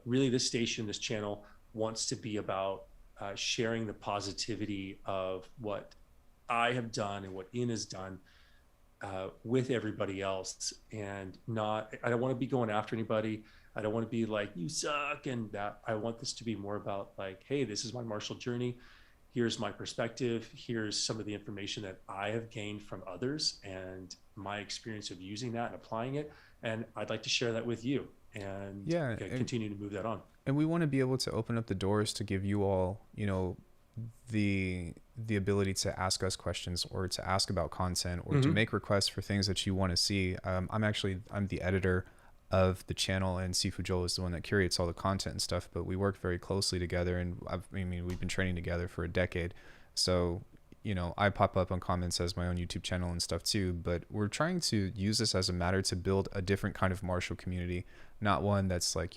Really, this station, this channel wants to be about sharing the positivity of what I have done and what Ian has done with everybody else. And I don't want to be going after anybody. I don't want to be like, you suck, and that. I want this to be more about like, hey, this is my martial journey. Here's my perspective. Here's some of the information that I have gained from others and my experience of using that and applying it. And I'd like to share that with you and continue to move that on. And we want to be able to open up the doors to give you all, the ability to ask us questions or to ask about content or to make requests for things that you want to see. I'm the editor of the channel, and Sifu Joel is the one that curates all the content and stuff, but we work very closely together, and we've been training together for a decade. So, I pop up on comments as my own YouTube channel and stuff too, but we're trying to use this as a matter to build a different kind of martial community, not one that's like,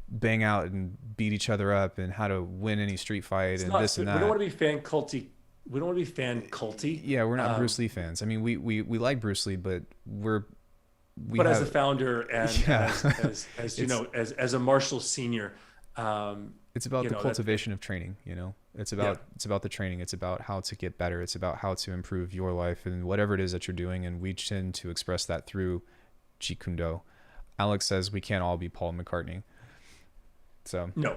bang out and beat each other up and how to win any street fight and this and that. We don't want to be fan culty. Yeah, we're not Bruce Lee fans. I mean, we like Bruce Lee, but as a founder and as a martial senior, it's about the cultivation of training. It's about the training. It's about how to get better. It's about how to improve your life and whatever it is that you're doing. And we tend to express that through Jeet Kune. Alex says we can't all be Paul McCartney. So no.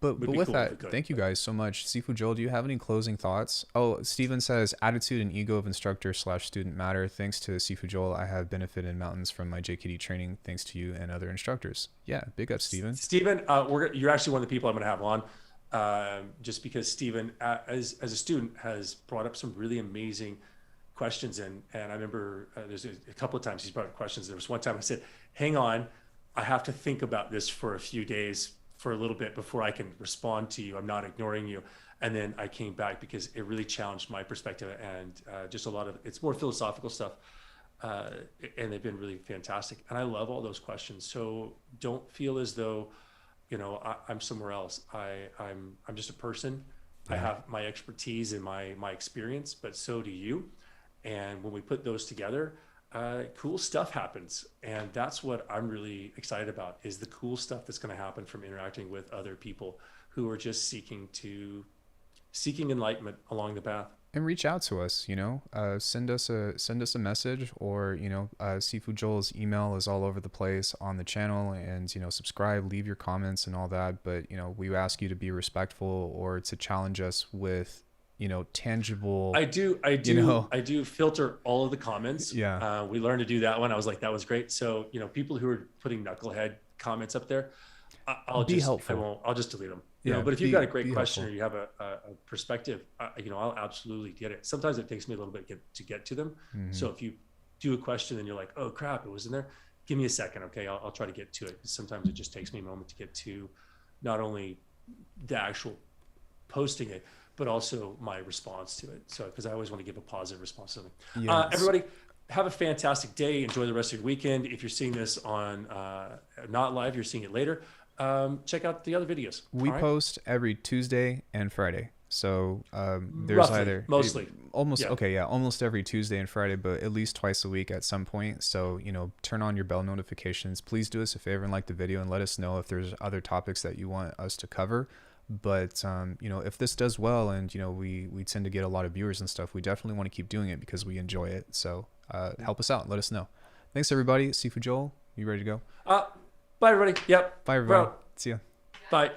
But with that, thank you guys so much. Sifu Joel, do you have any closing thoughts? Oh, Steven says, attitude and ego of instructor/student matter. Thanks to Sifu Joel, I have benefited in mountains from my JKD training, thanks to you and other instructors. Yeah, big up, Steven. Steven, you're actually one of the people I'm going to have on, just because Steven, as a student, has brought up some really amazing questions. And I remember there's a couple of times he's brought up questions. There was one time I said, hang on, I have to think about this for a few days, for a little bit before I can respond to you. I'm not ignoring you. And then I came back because it really challenged my perspective, and just a lot of, it's more philosophical stuff. And they've been really fantastic. And I love all those questions. So don't feel as though, I'm somewhere else. I'm just a person. I have my expertise and my experience, but so do you. And when we put those together, cool stuff happens. And that's what I'm really excited about, is the cool stuff that's going to happen from interacting with other people who are just seeking enlightenment along the path. And reach out to us, send us a message, or, Sifu Joel's email is all over the place on the channel, and, subscribe, leave your comments and all that. But, we ask you to be respectful, or to challenge us with, tangible. I do filter all of the comments. Yeah. We learned to do that one. I was like, that was great. So, people who are putting knucklehead comments up there, I'll just delete them. But if you've got a great question, or you have a perspective, I'll absolutely get it. Sometimes it takes me a little bit to get to them. Mm-hmm. So if you do a question and you're like, oh crap, it was in there, give me a second. Okay. I'll try to get to it. Sometimes it just takes me a moment to get to not only the actual posting it, but also my response to it. So, because I always want to give a positive response to something. Yes. Everybody, have a fantastic day. Enjoy the rest of your weekend. If you're seeing this on not live, you're seeing it later. Check out the other videos. We post every Tuesday and Friday. So there's almost every Tuesday and Friday, but at least twice a week at some point. So, turn on your bell notifications. Please do us a favor and like the video, and let us know if there's other topics that you want us to cover. But, if this does well, and, we tend to get a lot of viewers and stuff, we definitely want to keep doing it because we enjoy it. So help us out. Let us know. Thanks, everybody. Sifu Joel, you ready to go? Bye, everybody. Yep. Bye, everybody. Bro. See ya. Bye.